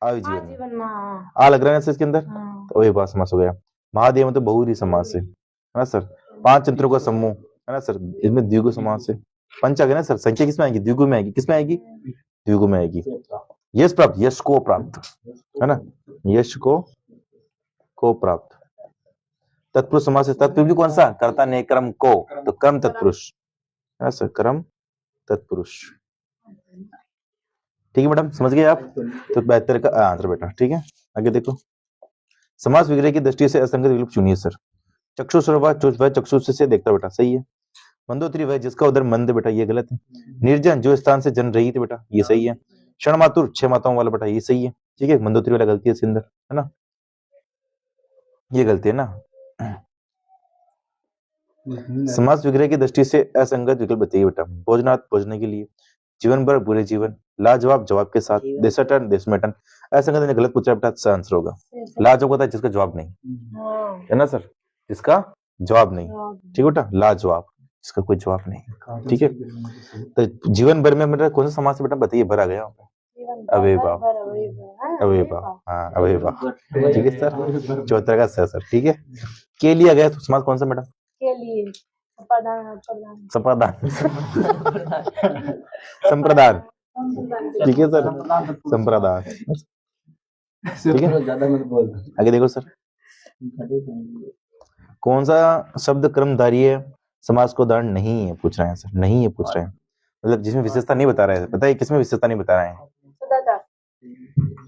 आजीवन, आ लग रहा है इसके अंदर, तो अव्ययभाव समास हो गया। महादेव तो बहुव्रीहि समास है ना सर। 5 यंत्रों का समूह, है ना सर, इसमें द्विगु समास है। पंच आ गया ना सर, संख्या किसमें आएगी? द्विगु में आएगी, किसमें आएगी? द्विगु में आएगी। यश प्राप्त, यश को प्राप्त, है ना, यश को प्राप्त, तत्पुरुष समास है। तत्पुरुष भी कौन सा? कर्ता ने क्रम को, तो क्रम तत्पुरुष है सर, क्रम तत्पुरुष। ठीक है मैडम, समझ गए आप? तो 72 का आंसर बेटा। ठीक है, आगे देखो। समास विग्रह की दृष्टि से असंगत विकल्प चुनिए सर। चक्षुष वह चक्षुष से देखता बेटा, सही है। मंदोत्री वह जिसका उधर मंद बेटा, ये गलत है। निर्जन जो स्थान से जन रही थी बेटा, ये सही है। क्षण मातुर 6 माताओं वाला बेटा, ये सही है। ठीक है, मंदोत्री वाला गलती है इसके अंदर, है ना, ये गलती है ना। समास विग्रह की दृष्टि से असंगत विकल्प बताइए बेटा। भोजनात् भोजने के लिए, जीवन भर बुरे जीवन, लाजवाब जवाब के साथ, देशाटन देश में टन। असंगत ने गलत पूछा बेटा, सही आंसर होगा लाजवाब होता है जिसका जवाब नहीं, है ना सर, जिसका जवाब नहीं। ठीक है बेटा, लाजवाब इसका कोई जवाब नहीं। ठीक है, तो जीवन भर में मेरा कौन सा समास बेटा बताइए, भर आ गया अवेवा, अवेवा, हाँ अवेवा। ठीक है सर, 74 का सर। ठीक है, के लिए आ गया तो समास कौन सा बेटा? के लिए संप्रदान, संप्रदान। ठीक है सर, संप्रदान। ठीक है, आगे देखो सर। कौन सा शब्द क्रमधारी है, समास को उदाहरण नहीं है पूछ रहे हैं सर, नहीं है पूछ रहे हैं, मतलब जिसमें विशेषता नहीं बता रहे हैं। पता है किसमें विशेषता नहीं बता रहे हैं?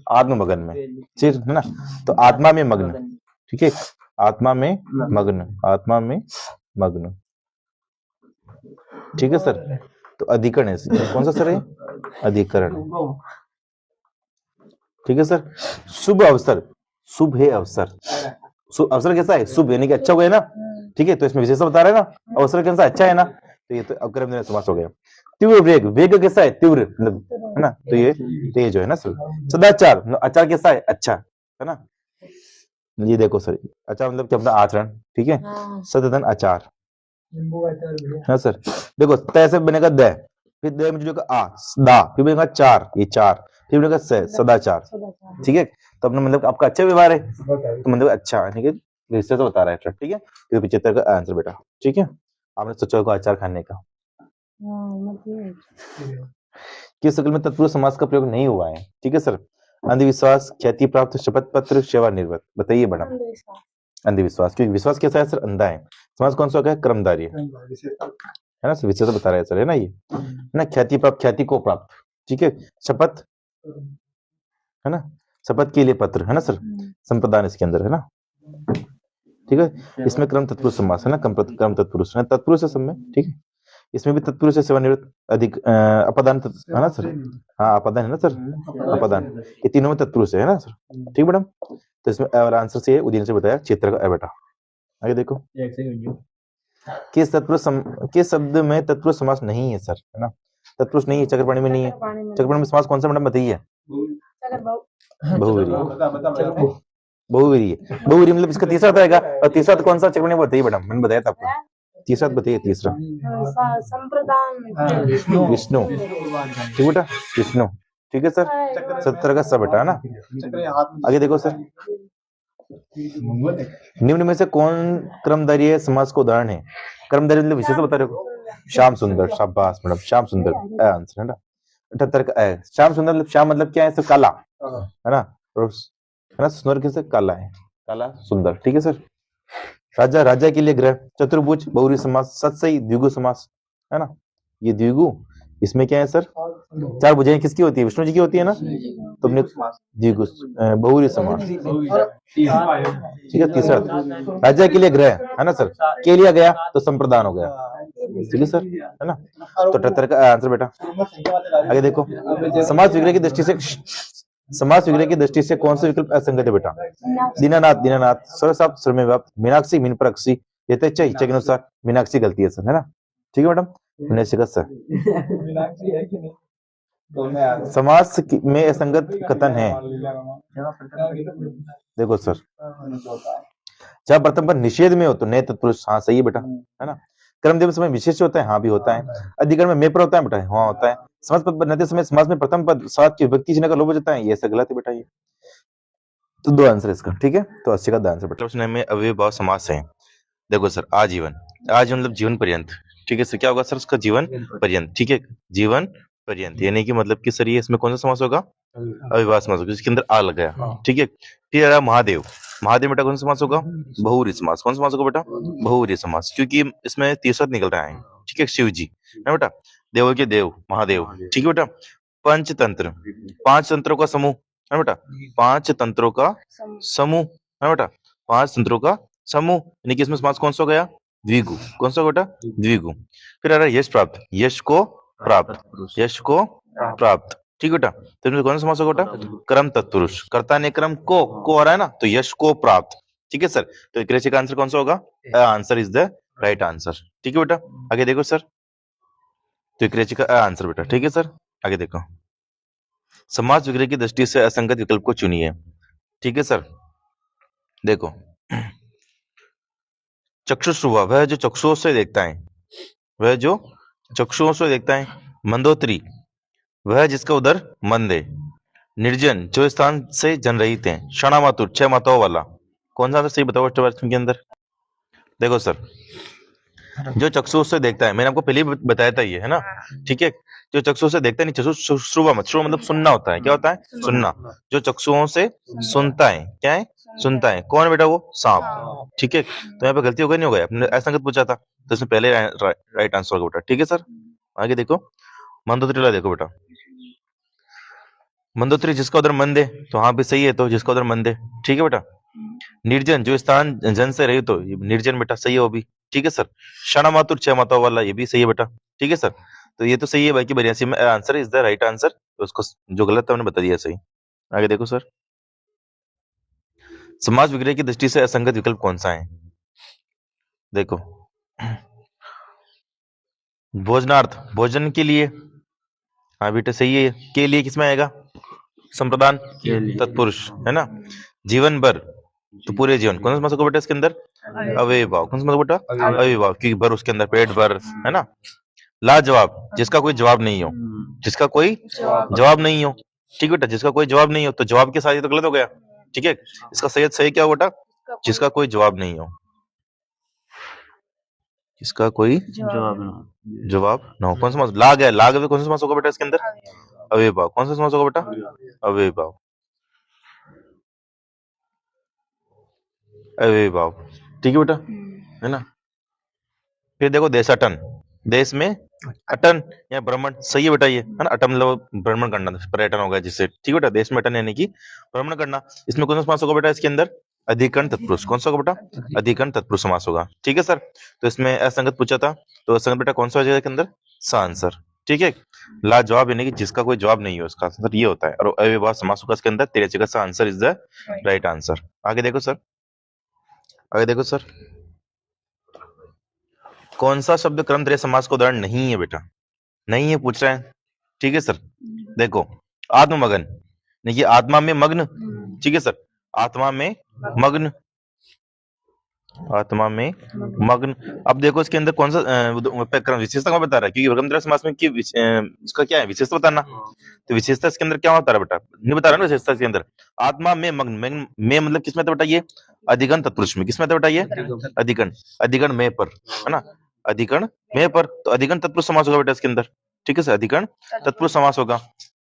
आत्ममग्न में, ठीक है ना, तो आत्मा में मग्न। ठीक है, आत्मा में मग्न, आत्मा में मग्न। ठीक है सर, तो अधिकरण है, कौन सा सर है? अधिकरण। ठीक है सर, शुभ अवसर, शुभ है अवसर, अवसर कैसा है? शुभ यानी कि अच्छा हुआ है ना। ठीक है, तो इसमें विशेषता बता रहे हैं ना, अवसर कैसा अच्छा है ना, तो ये तो अवकरण समास हो गया। तीव्र वेग, वेग कैसा है? तीव्र, है ना, तो ये तेज जो है ना सर। सदाचार, आचार कैसा है? अच्छा, है ना। ये देखो सर, आचार मतलब क्या? अपना आचरण। ठीक है, सदधन आचार है सर। देखो तय से बनेगा द, फिर द में जुड़ेगा आ, दा, फिर बनेगा चार, ये चार, फिर बनेगा स, सदाचार। ठीक है, तो अपना मतलब आपका अच्छा व्यवहार है, तो मतलब अच्छा, ठीक है, विशेषता बता रहा है। ठीक है, तो 75 का आंसर बेटा। ठीक है, आपने सोचा होगा अचार खाने का। किस शक्ल में तत्पुरुष समास का प्रयोग नहीं हुआ है? ठीक है सर, अंधविश्वास, ख्याति प्राप्त, शपथ पत्र, सेवा निर्वत। बताइए मैडम। अंधविश्वास, क्योंकि विश्वास कैसा है सर? अंधा है। समास कौन सा है? क्रमधारी है ना सर, विशेषता बता रहे हैं सर, है ना, ये ना। ख्याति प्राप्त, ख्याति को प्राप्त। ठीक है, शपथ है ना, शपथ के लिए पत्र, है ना सर, संप्रदान इसके अंदर, है ना। ठीक है, इसमें क्रम तत्पुरुष समास है ना, क्रम तत्पुरुष है, तत्पुरुष है सब में। ठीक है, इसमें भी तत्पुरुष से सेवानिवृत्त, अधिक अपदान है ना सर, हाँ अपदान है ना सर, अपदान, ये तीनों में तत्पुरुष है ना सर। ठीक मैडम, तो इसमें आंसर से उदयन से बताया क्षेत्र का बेटा। आगे देखो, किस तत्पुरुष किस शब्द में तत्पुरुष समास नहीं है सर, है ना, तत्पुरुष नहीं है, चक्रपाणी में नहीं है। चक्रपाणी में समास कौन सा मैडम बताइए? बहुवीरी, बहुवीरी, बहुवीरी मतलब इसका तीसरा बताएगा, और तीसरा तो कौन सा चक्रपाणी बताइए मैडम, मैंने बताया था आपको, तीसरा बताइए, तीसरा विष्णु। ठीक बेटा, विष्णु। ठीक है सर, 70 का सब बेटा, है ना। आगे देखो सर, निम्न में से कौन क्रमधारी है समास को उदाहरण है? क्रमधारी मतलब विशेषता बता रहे हो। श्याम सुंदर, शाबाश मैडम, श्याम सुंदर आंसर है ना। 78 का श्याम सुंदर मतलब, श्याम मतलब क्या है सर? काला, है ना, है ना, सुंदर कैसे? काला है, काला सुंदर। ठीक है सर, राजा, राजा के लिए ग्रह, चतुर्भुज, बहुरी समास, सत्सई, द्विगु समास, है ना, ये द्विगु, इसमें क्या है सर? चार भुजाएं किसकी होती है? विष्णु जी की होती है ना, तो हमने द्विगु, बहुरी समास। ठीक है, तीसरा राजा के लिए ग्रह, है ना सर, के लिया गया तो संप्रदान हो गया। ठीक है सर, है ना, तो 78 का आंसर बेटा। आगे देखो, समास विग्रह की दृष्टि से, समास विग्रह की दृष्टि से कौन सा विकल्प असंगत है बेटा? दीनानाथ, दीनानाथ, सर्वसाप, सर्वमेवाप्त, मीनाक्षी, मीनपरक्षी, यथेच्छ, इच्छा के अनुसार। मीनाक्षी गलती है सर, है ना। ठीक है मैडम, सर समास में असंगत कथन है। देखो सर, जब प्रथम पर निषेध में हो तो नए तत्पुरुष, हाँ सही है बेटा, है ना। क्रमदेव समय विशेष होता है, हाँ भी होता है। अधिकरण में मैं पर होता है बेटा, हाँ होता है। समास पद बनते समय समास में प्रथम पद साथ की विभक्ति चिन्ह का लोप हो जाता है, ये सब गलत है बेटा ये। तो दो आंसर इसका। ठीक है, तो 80 का आंसर बेटा। प्रश्न में अव्ययभाव समास है। देखो सर, आजीवन, आजीवन मतलब जीवन पर्यंत। ठीक है सर, क्या होगा सर उसका? जीवन पर्यंत। ठीक है, जीवन पर्यंत, यानी कि मतलब कि सर ये इसमें कौन सा समास होगा? अविभाज्य समास होगा, जिसके अंदर आ लग गया, ठीक है। फिर आ रहा महादेव। महादेव बेटा कौन सा समास होगा? बहुव्रीहि समास। कौन सा समास होगा बेटा? बहुव्रीहि समास, क्योंकि इसमें तीसरा निकल रहा है, ठीक है, शिव जी है बेटा, देवों के देव महादेव, ठीक है बेटा। पंचतंत्र, पांच तंत्रों का समूह है बेटा, पांच तंत्रों का समूह है बेटा, पांच तंत्रों का समूह, यानी कि इसमें समास कौन सा हो गया? द्विगु। कौन सा बेटा? द्विगु। फिर आ रहा है यश प्राप्त, यश को प्राप्त, यश को प्राप्त, ठीक बेटा। तो इसमें कौन सा समास होगा बेटा? कर्म तत्पुरुष, कर्ता ने क्रम को आ रहा है ना, तो यश को प्राप्त, ठीक है सर। तो कृषि का आंसर कौन सा होगा? Answer is the right answer, ठीक है बेटा। आगे देखो सर, तो कृषि का आंसर बेटा, ठीक है सर। आगे देखो, समाज विग्रह की दृष्टि से असंगत विकल्प को चुनिए, ठीक है सर। देखो, चक्षुश्रुवा, वह जो चक्षुओं से देखता है, वह जो चक्षुओं से देखता है। मंदोत्री, वह जिसका उदर मंद है। निर्जन, जो स्थान से जन रहित है। क्षणामातुर, 6 माताओं वाला। कौन सा सही बताओ के अंदर? देखो सर, जो चक्षुओं से देखता है, मैंने आपको पहले ही बताया था ये, है ना, ठीक है। जो चक्षुओं से देखता है, नहीं, श्रुवा मत, श्रुवा मतलब सुनना होता है, क्या होता है? सुनना। जो चक्षुओं से सुनता है, क्या है? सुनता है। कौन बेटा? वो सांप, ठीक है। तो यहाँ पे गलती हो गई, नहीं हो गया, आपने असंगत पूछा था, तो इसमें पहले राइट आंसर होगा बेटा, ठीक है सर। आगे देखो, मंदोत्री देखो बेटा, मंदोत्री जिसका उधर मंद है, तो हाँ भी सही है, तो जिसका उधर मंद है, ठीक है बेटा। निर्जन, जो स्थान जन से रही, तो निर्जन बेटा सही है वो भी, ठीक है सर। क्षणमातुर, 6 माताओं वाला, ये भी सही है बेटा, ठीक है सर। तो ये तो सही है, बाकी 82 में answer is the right answer. तो उसको जो गलत था मैंने बता दिया सही। आगे देखो सर, समाज विग्रह की दृष्टि से असंगत विकल्प कौन सा है? देखो, भोजनार्थ, भोजन के लिए, हाँ बेटा सही है। के लिए किसमें आएगा? संप्रदान, तत्पुरुष, है ना। जीवन भर, तो पूरे जीवन, कौन सा समास होगा बेटा इसके अंदर? अव्ययभाव। कौन सा समास बेटा? अव्ययभाव, क्योंकि भर उसके अंदर पेट भर, है ना। लाजवाब, जिसका कोई जवाब नहीं हो, जिसका कोई जवाब नहीं हो, ठीक बेटा, जिसका कोई जवाब नहीं हो, तो जवाब के साथ ये तो गलत हो गया, ठीक है। इसका सही क्या हो बेटा? जिसका कोई जवाब नहीं हो, जिसका कोई जवाब ना हो। कौन सा समास? लाग है, लाग में कौन सा समास होगा बेटा इसके अंदर? अव्ययभाव। कौन सा समास होगा बेटा? अव्ययभाव, अव्ययभाव, ठीक है बेटा, है ना। फिर देखो, देशाटन, देश में अटन या भ्रमण, सही है बेटा ये, है ना। अटन मतलब भ्रमण करना, पर्यटन होगा जिससे, ठीक है बेटा। देश में अटन यानी कि भ्रमण करना। इसमें कौन सा समास होगा बेटा इसके अंदर? अधिकरण तत्पुरुष। कौन सा होगा बेटा? अधिकरण तत्पुरुष समास होगा, ठीक है सर। तो इसमें असंगत पूछा था, तो असंगत बेटा कौन सा हो जाएगा इसके अंदर? सा आंसर, ठीक है। लाजवाब यानी कि जिसका कोई जवाब नहीं हो, इसका आंसर ये होता है। और अव्ययभाव समास होगा इसके अंदर, 83 का सा answer is the right answer. आगे देखो सर, आगे देखो सर, कौन सा शब्द कर्मधारय समास का उदाहरण नहीं है बेटा? नहीं है पूछ रहे हैं, ठीक है सर। देखो, आत्ममगन, देखिए आत्मा में मग्न, ठीक है सर। आत्मा में मग्न, आत्मा में मग्न। अब देखो इसके अंदर कौन सा विशेषता कौन बता रहा है? क्योंकि कर्मधारय समास में इसका क्या है? विशेषता बताना। तो विशेषता इसके अंदर क्या होता है बेटा? नहीं बता रहा ना विशेषता इसके अंदर। आत्मा में मग्न, में मतलब किसमें था बेटा? ये अधिगण तत्पुरुष में। किसमें था बेटा? ये अधिगण, अधिगण में पर, है ना, अधिकरण में पर। तो अधिकरण तत्पुरुष समास होगा बेटा इसके अंदर, ठीक है सर। अधिकरण तत्पुरुष समास होगा।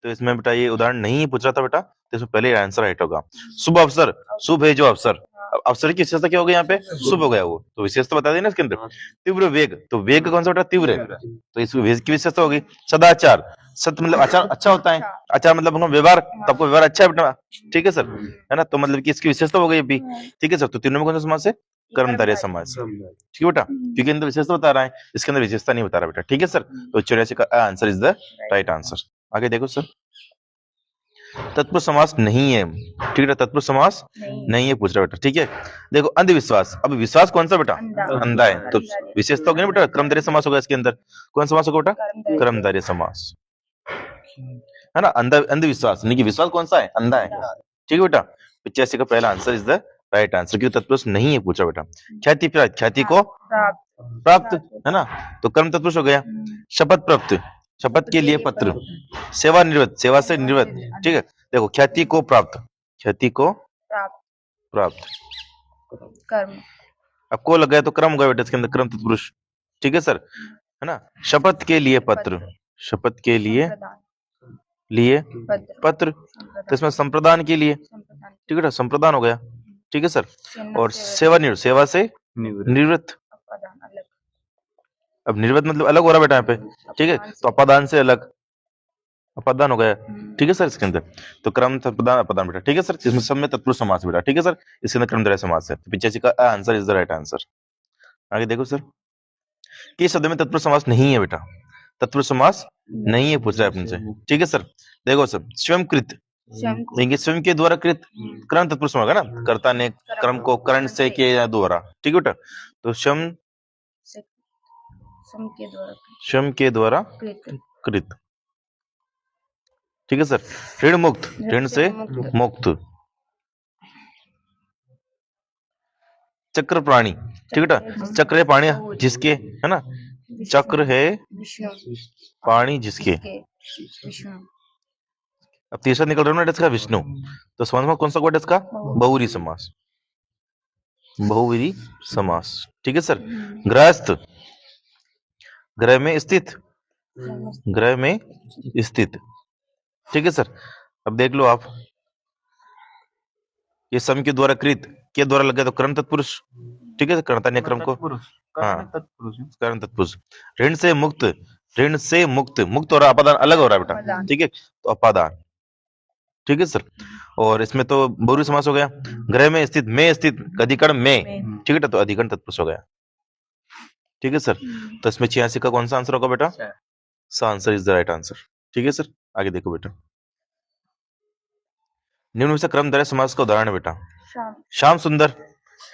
तो इसमें बेटा ये उदाहरण नहीं पूछ रहा था बेटा, तो इसमें पहले आंसर राइट होगा। शुभ अवसर, शुभ है जो अवसर, अवसर की विशेषता क्या हो गई यहाँ पे? शुभ हो गया वो, तो विशेषता बता देना इसके अंदर। तीव्र वेग, तो वेग कौन सा बेटा? तीव्र है, तो इस वेग की विशेषता होगी। सदाचार, सत्य मतलब आचार अच्छा होता है, आचार मतलब व्यवहार, तो आपको व्यवहार अच्छा है बेटा, ठीक है सर, है ना। तो मतलब कि इसकी विशेषता हो गई अभी, ठीक है सर। तो तीनों में कौन सा समास है? कर्मधारय समास, ठीक है बेटा, क्योंकि अंदर विशेषता बता रहा है, इसके अंदर विशेषता नहीं बता रहा बेटा, ठीक है सर। तो 84 का answer is the right answer. आगे देखो सर, तत्पुरुष समास नहीं है, ठीक है, तत्पुरुष समास नहीं है पूछ रहा बेटा, ठीक है। देखो, अंधविश्वास, अब विश्वास कौन सा बेटा? अंधा है, तो विशेषता होगी ना बेटा, कर्मधारय समास होगा इसके अंदर। कौन समास होगा बेटा? कर्मधारय समास, है ना। अंधविश्वास यानी कि विश्वास कौन सा है? अंधा है, ठीक है बेटा। 85 का पहला answer is the right answer, क्योंकि तत्पुरुष नहीं है पूछा बेटा। ख्याति प्राप्त, ख्याति को प्राप्त, है ना, तो कर्म तत्पुरुष हो गया। शपथ प्राप्त, शपथ के लिए पत्र। सेवा निवृत्त, सेवा से निवृत्त, ठीक है। देखो, ख्याति को प्राप्त, ख्याति को प्राप्त, कर्म, अब को लग गया तो क्रम होगा बेटा इसके अंदर, क्रम तत्पुरुष, ठीक है सर, है ना। शपथ के लिए पत्र, शपथ के लिए लिए पत्र पत्र, तो इसमें संप्रदान के लिए, संप्रदान ठीक है ना, संप्रदान हो गया, ठीक है सर। सेना और सेवा सेवा निवृत्त, सेवा से निवृत्त। अपादान अलग अब निवृत्त मतलब अलग हो रहा है बेटा यहाँ पे, ठीक है, अपादान तो से अपादान से अलग, अपादान हो गया, ठीक है सर। इसके अंदर तो क्रम तत्प्रदान अपादान बेटा, ठीक है सर। इसमें सब में तत्पुरुष समास है बेटा, ठीक है सर। इसके अंदर क्रमधारय समास है, तो 85 का answer is the right answer. आगे देखो सर, किस शब्द में तत्पुरुष समास नहीं है बेटा, तत्पुरुष समास नहीं है, पूछ रहा है अपने से, ठीक है सर। देखो सर, स्वयं कृत, स्वयं को देखिए स्वयं के द्वारा कृत, क्रम तत्पुरुष होगा ना, कर्ता ने क्रम को करण से किया या द्वारा, ठीक है बेटा। तो स्वयं, से स्वयं के द्वारा स्वयं के द्वारा कृत कृत, ठीक है सर। ऋण मुक्त, ऋण से मुक्त मुक्त। चक्र प्राणी, ठीक है बेटा, चक्र है प्राणी जिसके, है ना, चक्र है विष्णु प्राणी जिसके। जिसके विष्णु अब तीसरा निकल रहा है ना इसका, विष्णु। तो समास में कौन सा वर्ड है इसका, बहुरी समास, बहुवीरी समास, ठीक है सर। गृहस्थ, गृह में स्थित, गृह में स्थित, ठीक है सर। अब देख लो आप, ये सम के द्वारा कृत के द्वारा लगा तो कर्म तत्पुरुष, ठीक है, कर्ता ने क्रम को, हाँ कर्म तत्पुरुष। ऋण से मुक्त, ऋण से मुक्त, मुक्त हो रहा, अपादान अलग हो रहा है बेटा, ठीक है, तो अपादान, ठीक है सर। और इसमें तो बहुरी समास हो गया, गृह में स्थित, में स्थित, अधिकरण में, ठीक है, तो अधिकरण तत्पुरुष हो गया, ठीक है सर। तो इसमें 86 का कौन सा आंसर होगा बेटा, सा answer is the right answer, ठीक है सर। आगे देखो बेटा, निम्न में से क्रमधारय समास का उदाहरण है बेटा, शाम श्याम सुंदर।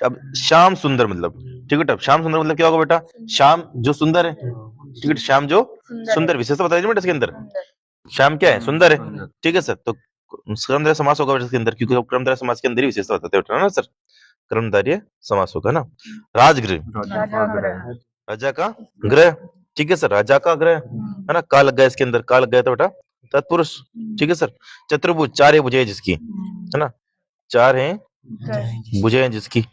अब श्याम सुंदर मतलब, ठीक है बेटा, श्याम सुंदर मतलब क्या होगा बेटा, श्याम जो सुंदर है, ठीक है, श्याम जो सुंदर, विशेषता बताइए बेटा इसके अंदर, सुंदर श्याम क्या है, सुंदर है, ठीक है सर। तो क्रमधारय समास होगा बेटा इसके अंदर, क्योंकि क्रमधारय समास के अंदर ही विशेषता बताते हैं बेटा ना सर, क्रमधारय समास होगा ना। राजगृह, राजा ग्रह राजा का ग्रह, ठीक है सर, राजा का ग्रह, है ना, का लग गया इसके अंदर, का लग गया तो बेटा तत्पुरुष, ठीक है सर। चतुर्भुज, चार है भुजे है जिसकी, है ना, चार है भुजे हैं जिसकी,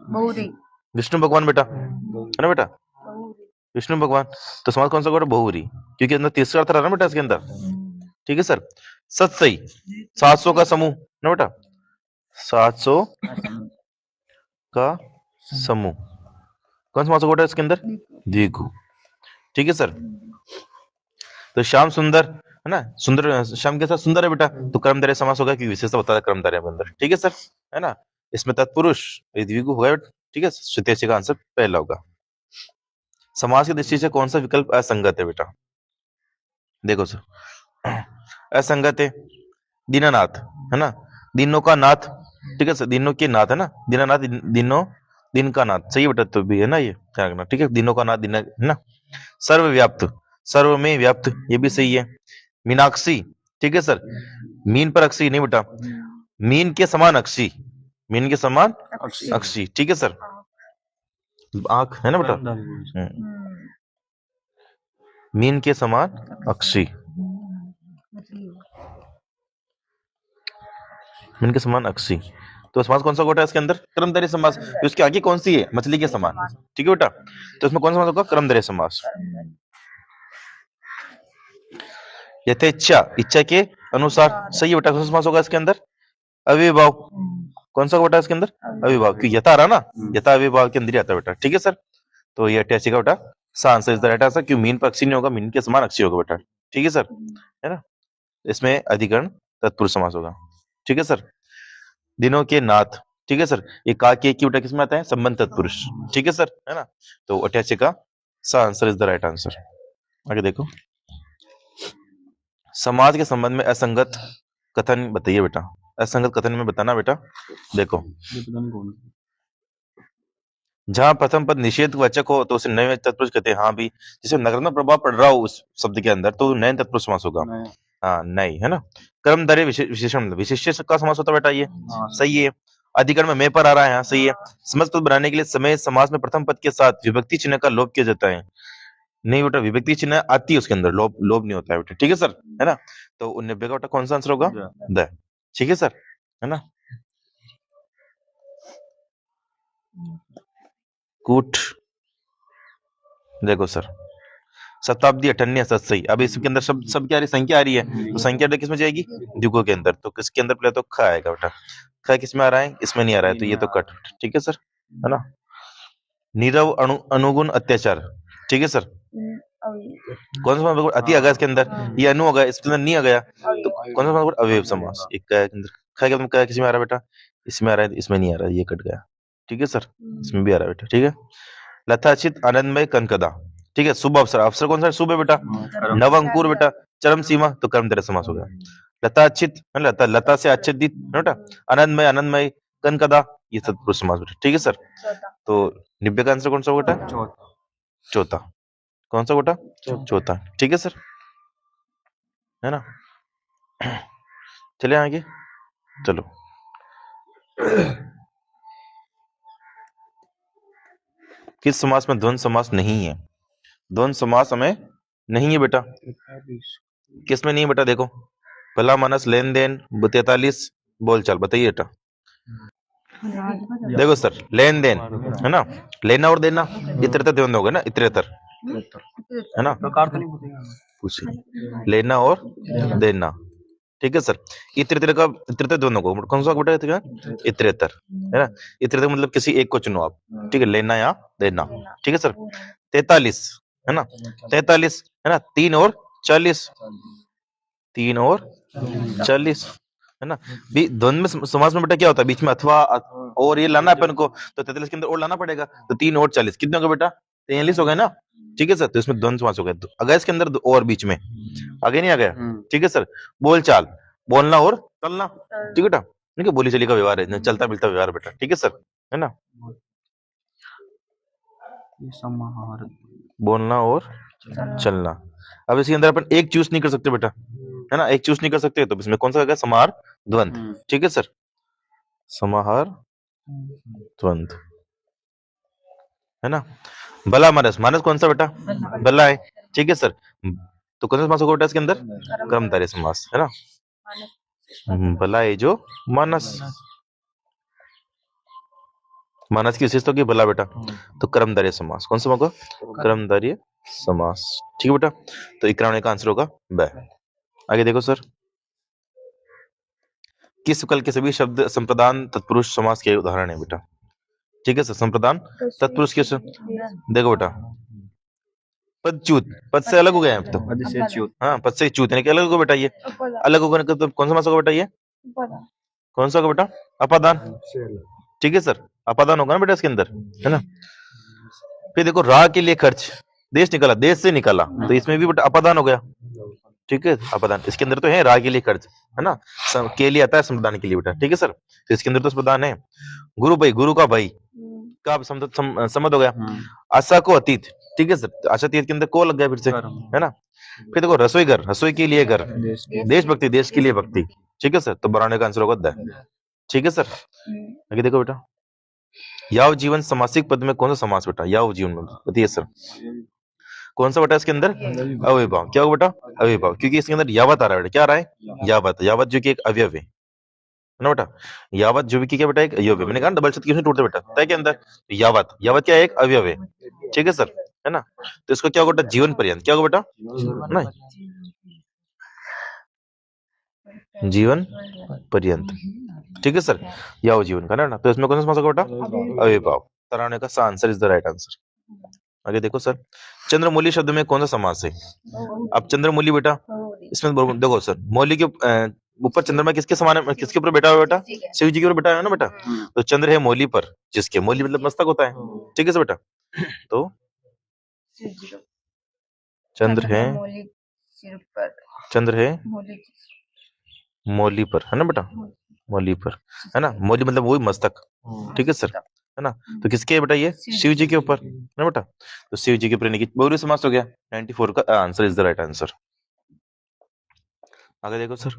बहुरी विष्णु भगवान बेटा, है ना बेटा, बहुरी विष्णु भगवान। तो समाज कौन सा बेटा, बहुरी, क्योंकि अंदर तीसरा अर्थ रहा ना बेटा इसके अंदर, ठीक है सर। सत्सई, 700 का समूह ना बेटा, 700 का समूह, कौन सा समास होगा बेटा इसके अंदर, द्विगु, ठीक है सर। तो श्याम सुंदर, है ना, सुंदर, श्याम के साथ सुंदर है बेटा, तो कर्मधारय समास होगा, क्योंकि विशेषता बताता है कर्मधारय के अंदर, ठीक है सर, है ना। इसमें तत्पुरुष द्विगु होगा, ठीक है, 87 का आंसर पहला होगा। समाज की दृष्टि से कौन सा विकल्प असंगत है बेटा, देखो सर, असंगत है दीनानाथ, है ना, दिनों का नाथ, ठीक है सर, दिनों के नाथ, है ना, दीनानाथ, दिनों, दिन का नाथ, सही बेटा, तो भी है ना, ये ध्यान रखना, ठीक है, दिनों का नाथ, दिन, है ना। सर्वव्याप्त, सर्व में व्याप्त, ये भी सही है। मीनाक्षी, ठीक है सर, मीन पर अक्षी नहीं बेटा, मीन के समान अक्षी, मीन के समान अक्षी, ठीक है सर, आंख है ना बेटा, मीन के समान अक्षी, मीन के समान अक्षी। तो समास कौन सा होता है इसके अंदर, कर्मधारय समास। उसके आगे कौन सी है, मछली के समान, ठीक है बेटा, तो इसमें कौन सा समास होगा, कर्मधारय समास। यथेच्छा, इच्छा के अनुसार, सही है बेटा, कौन सा समास होगा इसके अंदर, अविभाव, कौन सा बेटा इसके अंदर, अविभाव, क्योंकि यथा रहा ना, यथा अविभाव के अंदर ही आता है बेटा, ठीक है सर। तो ये 88 का बेटा सा answer is the right answer, क्यों मीन पर अक्षी नहीं होगा, मीन के समान अक्षी होगा बेटा, ठीक है सर, है ना। इसमें अधिकरण तत्पुरुष समास होगा, ठीक है सर। दिनों के नाथ, ठीक है सर, ये का के की बेटा किसमें आता है, संबंध तत्पुरुष, ठीक है सर, है ना। तो 88 का सा answer is the right answer. आगे देखो, समाज के संबंध में असंगत कथन बताइए बेटा, असंगत कथन में बताना बेटा। देखो, जहां प्रथम पद निषेध वाचक हो तो उसे नए तत्पुरुष कहते हैं, हाँ भी, जिसे नकारात्मक प्रभाव पड़ रहा हो उस शब्द के अंदर तो नए तत्पुरुष समास होगा, हाँ नहीं, है ना। कर्मधारय विशेषण, विशेष का समास होता है बेटा, ये सही है। अधिकरण में मैं पर आ रहा है, यहाँ सही है। समस्त पद बनाने के लिए समय समास में प्रथम पद के साथ विभक्ति चिन्ह का लोप किया जाता है, नहीं बेटा, विभक्ति चिन्ह आती है उसके अंदर, लोप लोप नहीं होता है बेटा, ठीक है सर, है ना। तो 90 का बेटा कौन सा आंसर होगा, द, ठीक है सर, है ना। कूट, देखो सर, शताब्दी, अठन्य, सत्सई। अब इसके अंदर सब क्या आ रही, संख्या आ रही है, तो संख्या किस में जाएगी, द्विगु के अंदर। तो किसके अंदर पहले तो ख आएगा बेटा, ख किस में आ रहा है, इसमें नहीं आ रहा है, तो ये तो कट। ठीक है सर, है ना। नीरव, अनुगुण, अत्याचार। ठीक है सर, कौन सा समास अति आ गया इसके अंदर, ये अनु आ गया, इसके अंदर नहीं आ गया, तो कौन सा समास, अवयव समास। एक का के अंदर ख के अंदर किसी में आ रहा है बेटा, इसमें आ रहा है, इसमें नहीं आ रहा है, ये कट गया। ठीक है सर, इसमें भी आ रहा है बेटा। ठीक है, लताचित, आनंदमय, कनकदा। ठीक है, शुभ अवसर, अवसर कौन सा है, शुभ है बेटा। नव अंकुर बेटा, चरम सीमा, तो कर्मधारय समास हो गया। लताचित, लता, लता से आच्छादित बेटा, आनंदमय, आनंदमय, कनकदा, ये तत्पुरुष समास बेटा। ठीक है सर, तो 90 का आंसर कौन सा बेटा, चौथा। कौन सा बेटा, चौथा। ठीक है सर, है ना। चले आगे, चलो। किस समास में द्वंद्व समास नहीं है, द्वंद्व समास हमें नहीं है बेटा। किस में नहीं है बेटा, देखो, भला मानस, लेन देन, 43, बोलचाल, बताइए बेटा। देखो सर, लेन देन है ना, लेना और देना, इतरेतर द्वंद्व होगा ना, इतरेतर, है ना, पूछिए, लेना और देना। ठीक है सर, इतरेतर का, इतरेतर द्वंद्व को कौन सा बेटा, इतरेतर, है ना। इतरेतर मतलब किसी एक को चुनो आप, ठीक है, लेना या देना। ठीक है सर, 43 है ना, 43 है ना, 3 और 40, 3 और 40, है ना। भी द्वंद्व में समास में बेटा क्या होता है, बीच में अथवा और ये लाना अपन को, तो 43 के अंदर और लाना पड़ेगा, तो 3 और 40 कितने हो गए बेटा, 43 हो गए ना। ठीक है सर, तो इसमें द्वंद्व समास हो गया। तो अगर इसके अंदर और बीच में आगे नहीं आ गया। ठीक है सर, बोलचाल, बोलना और चलना। ठीक है बेटा, ठीक है, बोली चली का व्यवहार है, चलता मिलता व्यवहार बेटा। ठीक है सर, है ना, बोलना और चलना। अब इसके अंदर अपन एक चूज नहीं कर सकते बेटा, है ना, एक चूज नहीं कर सकते, तो इसमें कौन सा होगा, समाहार द्वंद्व। ठीक है सर, समाहार द्वंद्व, है ना। भला मानस, मानस कौन सा बेटा, भला है। ठीक है सर, तो कौन सा समास होगा बेटा इसके अंदर, कर्मधारय समास, है ना। भला है जो मानस, मानस की विशेषता की भला बेटा, तो कर्मधारय समास, कौन सा होगा, कर्मधारय समास। ठीक है बेटा, तो 91 का आंसर होगा ब। आगे देखो सर, किस विकल्प के सभी शब्द संप्रदान तत्पुरुष समास के उदाहरण है बेटा। ठीक है सर, संप्रदान तत्पुरुष के, देखो बेटा, पदच्युत, पद से अलग हो गया है अब तो, हाँ, पद से च्युत यानी कि अलग होगा बेटा, ये अलग होगा, तो कौन सा समास होगा बेटा, ये कौन सा होगा बेटा, अपादान। ठीक है सर, अपादान होगा ना बेटा इसके अंदर, है ना। फिर देखो, राह के लिए खर्च, देश निकाला, देश से निकाला, तो इसमें भी बेटा अपादान हो गया। ठीक है, अपादान इसके अंदर तो है, राह के लिए खर्च, है ना, के लिए आता है संप्रदान के लिए बेटा। ठीक है सर, तो इसके अंदर तो संप्रदान है। गुरु भाई, गुरु का भाई का समझ हो गया। आशा को अतीत, ठीक है सर, आशा तीत के अंदर को लग गया फिर से, है ना। फिर देखो, रसोई घर, रसोई के लिए घर, देशभक्ति, देश के लिए भक्ति। ठीक है सर, तो 92 का आंसर होगा द। ठीक है सर, आगे देखो बेटा, याव जीवन समासिक पद में कौन सा समास बेटा, याव जीवन में बताइए सर, कौन सा बेटा इसके अंदर, अव्ययभाव। क्या होगा बेटा, अव्ययभाव, क्योंकि इसके अंदर यावत आ रहा है बेटा, क्या आ रहा है, यावत, यावत जो कि एक अवयव है ना बेटा, यावत जो भी क्या बेटा, एक अवयव है। मैंने कहा डबल शब्द क्यों टूटते बेटा, तय के अंदर, तो यावत, यावत क्या है, एक अवयव है। ठीक है सर, है ना, तो इसको क्या होगा बेटा, जीवन पर्यंत, क्या होगा बेटा, नहीं, जीवन पर्यंत। ठीक है सर, याव जीवन का ना, तो इसमें कौन सा समास होगा बेटा, अव्ययभाव। 93 का answer is the right answer. आगे देखो सर, चंद्रमौली शब्द में कौन सा समास है। अब चंद्रमौली बेटा, इसमें देखो सर, मौली के ऊपर चंद्रमा किसके समान है, किसके ऊपर बैठा हुआ बेटा, शिव जी के ऊपर बैठा है ना बेटा, तो चंद्र है मौली पर, जिसके, मौली मतलब मस्तक होता है। ठीक है सर बेटा, तो चंद्र है, चंद्र है मौली पर, है ना बेटा, मौली पर, है ना, मौली मतलब वही मस्तक। ठीक है सर, है ना, तो किसके बेटा, ये शिव जी के ऊपर, है ना बेटा, तो शिव जी के ऊपर बहुव्रीहि समास हो गया। 94 का answer is the right answer. आगे देखो सर,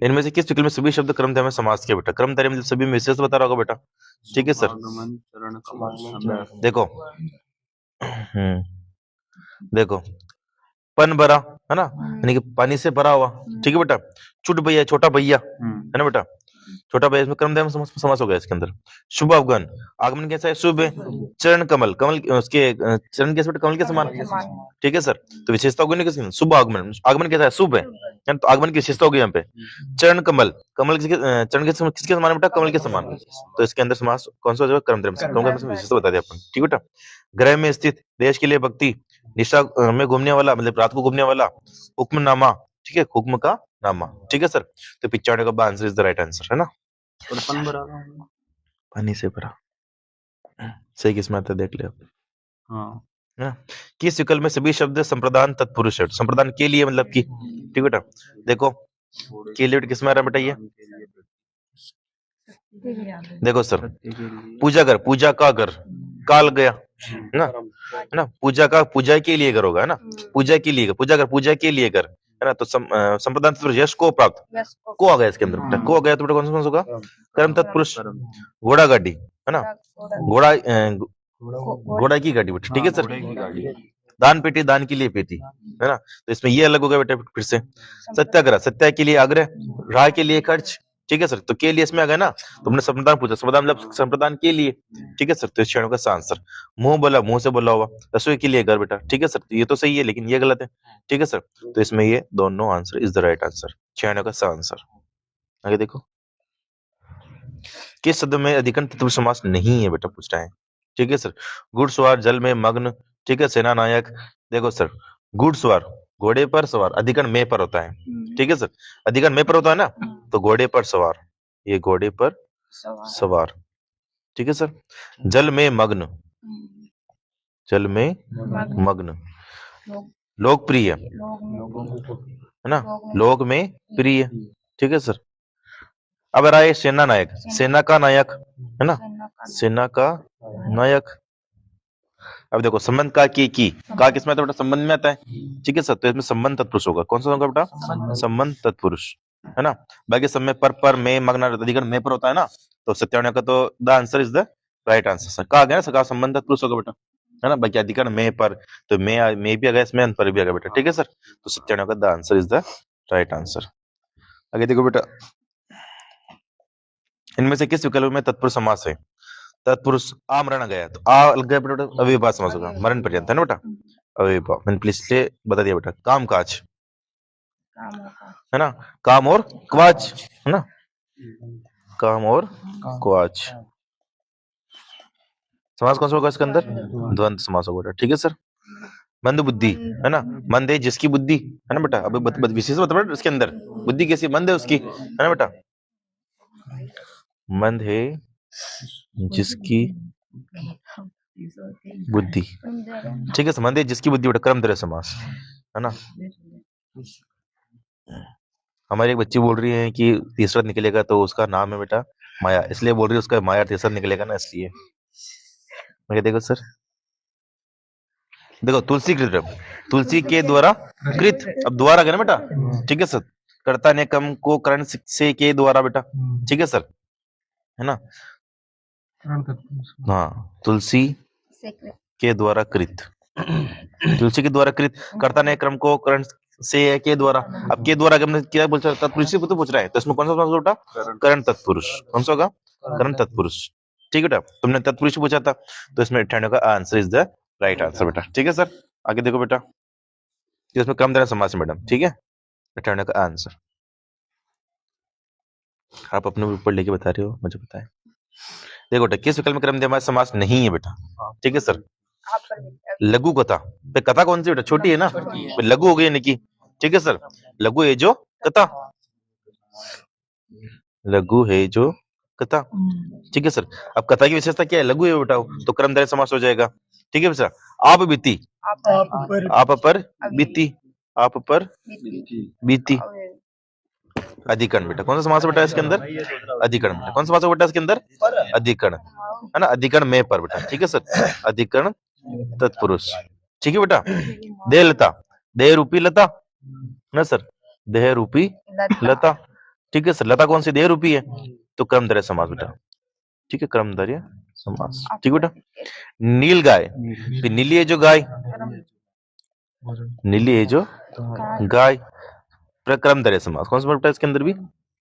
इनमें से किस विकल्प में सभी शब्द क्रमधारय में समास किया बेटा, क्रमधारय मतलब सभी में विशेष बता रहा होगा बेटा। ठीक है सर, देखो, देखो, पन भरा, है ना, यानी कि पानी से भरा हुआ। ठीक है बेटा, चुट भैया, छोटा भैया, है ना बेटा, छोटा भाई इसमें क्रमदेव समास हो गया इसके अंदर। शुभ अवगन, आगमन कैसा है? शुभ है। चरण कमल, कमल उसके चरण कैसे बेटा? कमल के समान, ठीक है सर। तो विशेषता होगी ना किसकी? शुभ आगमन, आगमन कैसा है? शुभ है, तो आगमन की विशेषता होगी यहाँ पे। चरण कमल, कमल चरण किसके समान है बेटा? कमल के समान। तो इसके अंदर समास कौन सा हो जाएगा? क्रमदेव में विशेषता बता दिया अपन, ठीक बेटा। ग्रह में स्थित, देश के लिए भक्ति, निशा में घूमने वाला, मतलब रात को घूमने वाला, हुक्मनामा, ठीक है, हुक्म का नामा, ठीक है सर। तो 95 का answer is the right answer, है ना। पानी से भरा, सही किस्मत है, देख ले आप। हाँ है ना? किस विकल्प में सभी शब्द संप्रदान तत्पुरुष है? संप्रदान के लिए मतलब की, ठीक बेटा। देखो के लिए किस में आ रहा है बेटा? ये देखो सर, पूजा कर, पूजा का कर, काल गया, है ना। पूजा का, पूजा के लिए कर होगा, है ना। पूजा के लिए, पूजा कर, पूजा के लिए कर, है ना। तो संप्रदान तत्पुरुष यश को प्राप्त, को आ गया इसके अंदर बेटा, को आ गया तो बेटा कौन सा होगा? कर्म तत्पुरुष। घोड़ा गाड़ी, है ना, घोड़ा घोड़ा की गाड़ी बेटा, ठीक है सर। दान पेटी, दान के लिए पेटी, है ना। तो इसमें ये अलग हो गया बेटा फिर से। सत्याग्रह, सत्या के लिए आग्रह, राह के लिए खर्च, ठीक है सर। तो के लिए इसमें आ गया ना। तुमने संप्रदान पूछा, संप्रदान मतलब संप्रदान के लिए, ठीक है सर। तो इस क्षणों का आंसर मुंह बोला, मुंह से बोला हुआ, रसोई के लिए घर बेटा, ठीक है सर। तो ये तो सही है लेकिन ये गलत है, ठीक है सर। तो इसमें ये दोनों answer is the right answer, क्षणों का आंसर। आगे देखो, किस शब्द में अधिकरण तत्पुरुष समास नहीं है बेटा, पूछ रहा है, ठीक है सर। घुड़सवार, जल में मग्न, ठीक है, सेना नायक। देखो सर, घुड़सवार घोड़े पर सवार, अधिकरण में पर होता है, ठीक है सर। अधिकरण में पर होता है ना, तो घोड़े पर सवार, ये घोड़े पर सवार, ठीक है सर। जल में मग्न, जल में मग्न, लोकप्रिय, है ना, लोक में प्रिय, ठीक है सर। अब आ रहा है सेना नायक, सेना का नायक, है ना, सेना का नायक। अब देखो संबंध का की का किसमें आता है बेटा? संबंध में आता है, ठीक है सर। तो इसमें संबंध तत्पुरुष होगा, कौन सा होगा बेटा? संबंध तत्पुरुष, है ना। बाकी सब में पर में मग्न अधिकरण में पर होता है ना। तो 97 का तो the answer is the right answer sir. कहा गया ना सर, का संबंध तत्पुरुष होगा बेटा, है ना। बाकी अधिकरण में पर, तो में भी आ गया इसमें, पर भी आ गया बेटा, ठीक है सर। तो 97 का the answer is the right answer. आगे देखो बेटा, इनमें से किस विकल्प में तत्पुरुष समास है? तत्पुरुष आ मरण गया, तो आ लग गया बेटा, अव्ययभाव समास होगा, मरण पर्यंत, है ना बेटा, अव्ययभाव। मैंने प्लीज इसलिए बता दिया बेटा। काम काज, है ना, काम और क्वाच, है ना, काम और क्वाच। समास कौन सा होगा इसके अंदर? द्वंद्व समास होगा बेटा, ठीक है सर। मंद बुद्धि, है ना, मंद है जिसकी बुद्धि, है ना बेटा। अभी विशेष बता बेटा इसके अंदर, बुद्धि कैसी मंद है उसकी, है ना बेटा। मंद है जिसकी बुद्धि, ठीक है, संबंध है जिसकी बुद्धि बेटा, कर्मधारय समास, है ना। हमारी एक बच्ची बोल रही है कि तीसरा निकलेगा, तो उसका नाम है बेटा माया, इसलिए बोल रही है उसका माया तीसरा निकलेगा ना, इसलिए। मैं देखो सर, देखो तुलसी कृत, तुलसी के द्वारा कृत, अब द्वारा गया ना बेटा, ठीक है सर। कर्ता ने कम को करण से के द्वारा बेटा, ठीक है सर, है ना। हाँ, तुलसी के द्वारा कृत, तुलसी के द्वारा कृत, कर्ता ने क्रम को करण से के द्वारा। अब के द्वारा क्या बोल रहा है? तत्पुरुष से तो पूछ रहा है, तो इसमें कौन सा बेटा? करण तत्पुरुष, कौन सा होगा? करण तत्पुरुष, ठीक है बेटा। तुमने तत्पुरुष पूछा था, तो इसमें 98 का answer is the right answer बेटा, ठीक है सर। आगे देखो बेटा, इसमें क्रम देना समास है मैडम, ठीक है। 98 का आंसर आप अपने ऊपर लेके बता रहे हो, मुझे पता है। देखो बेटा, किस विकल्प में क्रम समास नहीं है बेटा, ठीक है सर। लघु कथा, कथा कौन सी बेटा? छोटी है ना, लघु हो गई यानी कि, ठीक है सर। लघु है जो कथा, लघु है जो कथा, ठीक है सर। अब कथा की विशेषता क्या है? लघु है बेटा, तो कर्मधारय समास हो जाएगा, ठीक है बेटा। आप बीती, आप पर बीती, आप पर बीती। अधिकरण बेटा, कौन सा समास बेटा इसके अंदर? अधिकरण बेटा, कौन सा समास बेटा इसके अंदर? अधिकरण, है ना, अधिकरण में पर बेटा, ठीक है सर। अधिकरण तत्पुरुष, ठीक है बेटा। देह लता, देह रूपी लता ना सर, देह रूपी लता, ठीक है सर। लता कौन सी? देह रूपी है, तो कर्मधारय समास बेटा, ठीक है, कर्मधारय समास, ठीक बेटा। नील गाय, नीली है जो गाय, नीली है जो गाय, कर्मधारय समास, कौन सा बेटा इसके अंदर भी?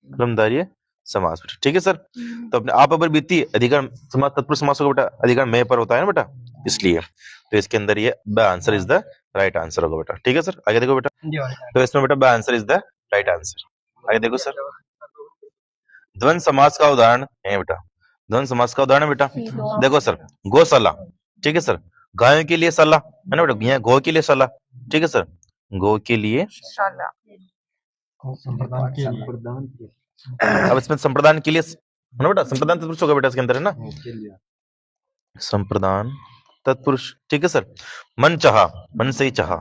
कर्मधारय समास बेटा, ठीक है सर। तो अपने आप पर बीती अधिकरण समास तत्पुरुष समास होगा बेटा, अधिकरण में पर होता है ना बेटा, इसलिए तो इसके अंदर ये ब answer is the right answer होगा बेटा, ठीक है सर। आगे देखो बेटा, तो इसमें बेटा ब answer is the right answer. आगे देखो सर, द्वंद्व समास का उदाहरण है बेटा, द्वंद्व समास का उदाहरण है बेटा, देखो सर, गौशाला, ठीक है सर, गायों के लिए सला है ना बेटा, यहाँ गौ के लिए सला, ठीक है सर, गौ के लिए। शाला अब इसमें संप्रदान के लिए है ना बेटा, संप्रदान तत्पुरुष होगा बेटा इसके अंदर, है ना, संप्रदान तत्पुरुष, ठीक है सर। मन चाहा, मन से ही चाहा,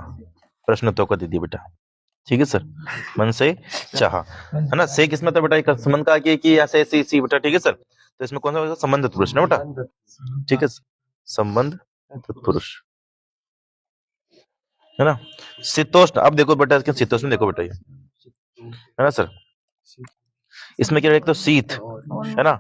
प्रश्न तो को दे दिया बेटा, ठीक है सर, मन से चाहा, है ना। से किसमें था बेटा, एक संबंध का कि ऐसे ऐसे सी बेटा, ठीक है सर। तो इसमें कौन सा होगा, संबंध तत्पुरुष ना बेटा, ठीक है, संबंध तत्पुरुष, है ना। शीतोष्ण, अब देखो बेटा इसके शीतोष्ण देखो बेटा, ये है ना सर, इसमें क्या, एक तो शीत है ना,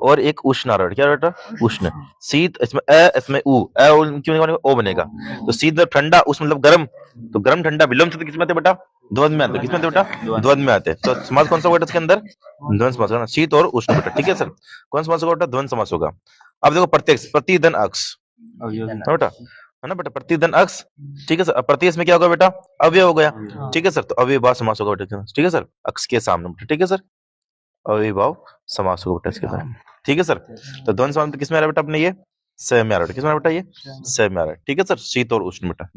और एक उष्ण आ रहा है, क्या बेटा, उष्ण। शीत इसमें इसमें उ क्यों नहीं बनेगा, ओ बनेगा। तो शीत मतलब ठंडा, उष्ण मतलब गर्म, तो गर्म ठंडा विलोम शब्द किसमें आते बेटा, द्वंद्व में आते, किसमें आते बेटा, द्वंद्व में आते। तो समास कौन सा होगा इसके अंदर, द्वंद्व समास होगा, शीत और उष्ण बेटा, ठीक है सर। कौन समास होगा बेटा, द्वंद्व समास होगा। अब देखो प्रत्यक्ष, प्रतिधन अक्ष बेटा, है ना बेटा, प्रतिधन अक्ष, ठीक है सर। प्रति इसमें क्या होगा बेटा, अव्यय हो गया, ठीक है सर, तो अव्ययभाव समास होगा बेटा, ठीक है सर, अक्ष के सामने बेटा, ठीक है सर, अव्ययभाव समास होगा बेटा इसके अंदर, ठीक है सर। तो द्वंद्व समास किसमें आ रहा है बेटा अपने, ये स में आ रहा है, किसमें आ रहा है बेटा, ये स में आ रहा है, ठीक है सर, शीत और उष्ण बेटा।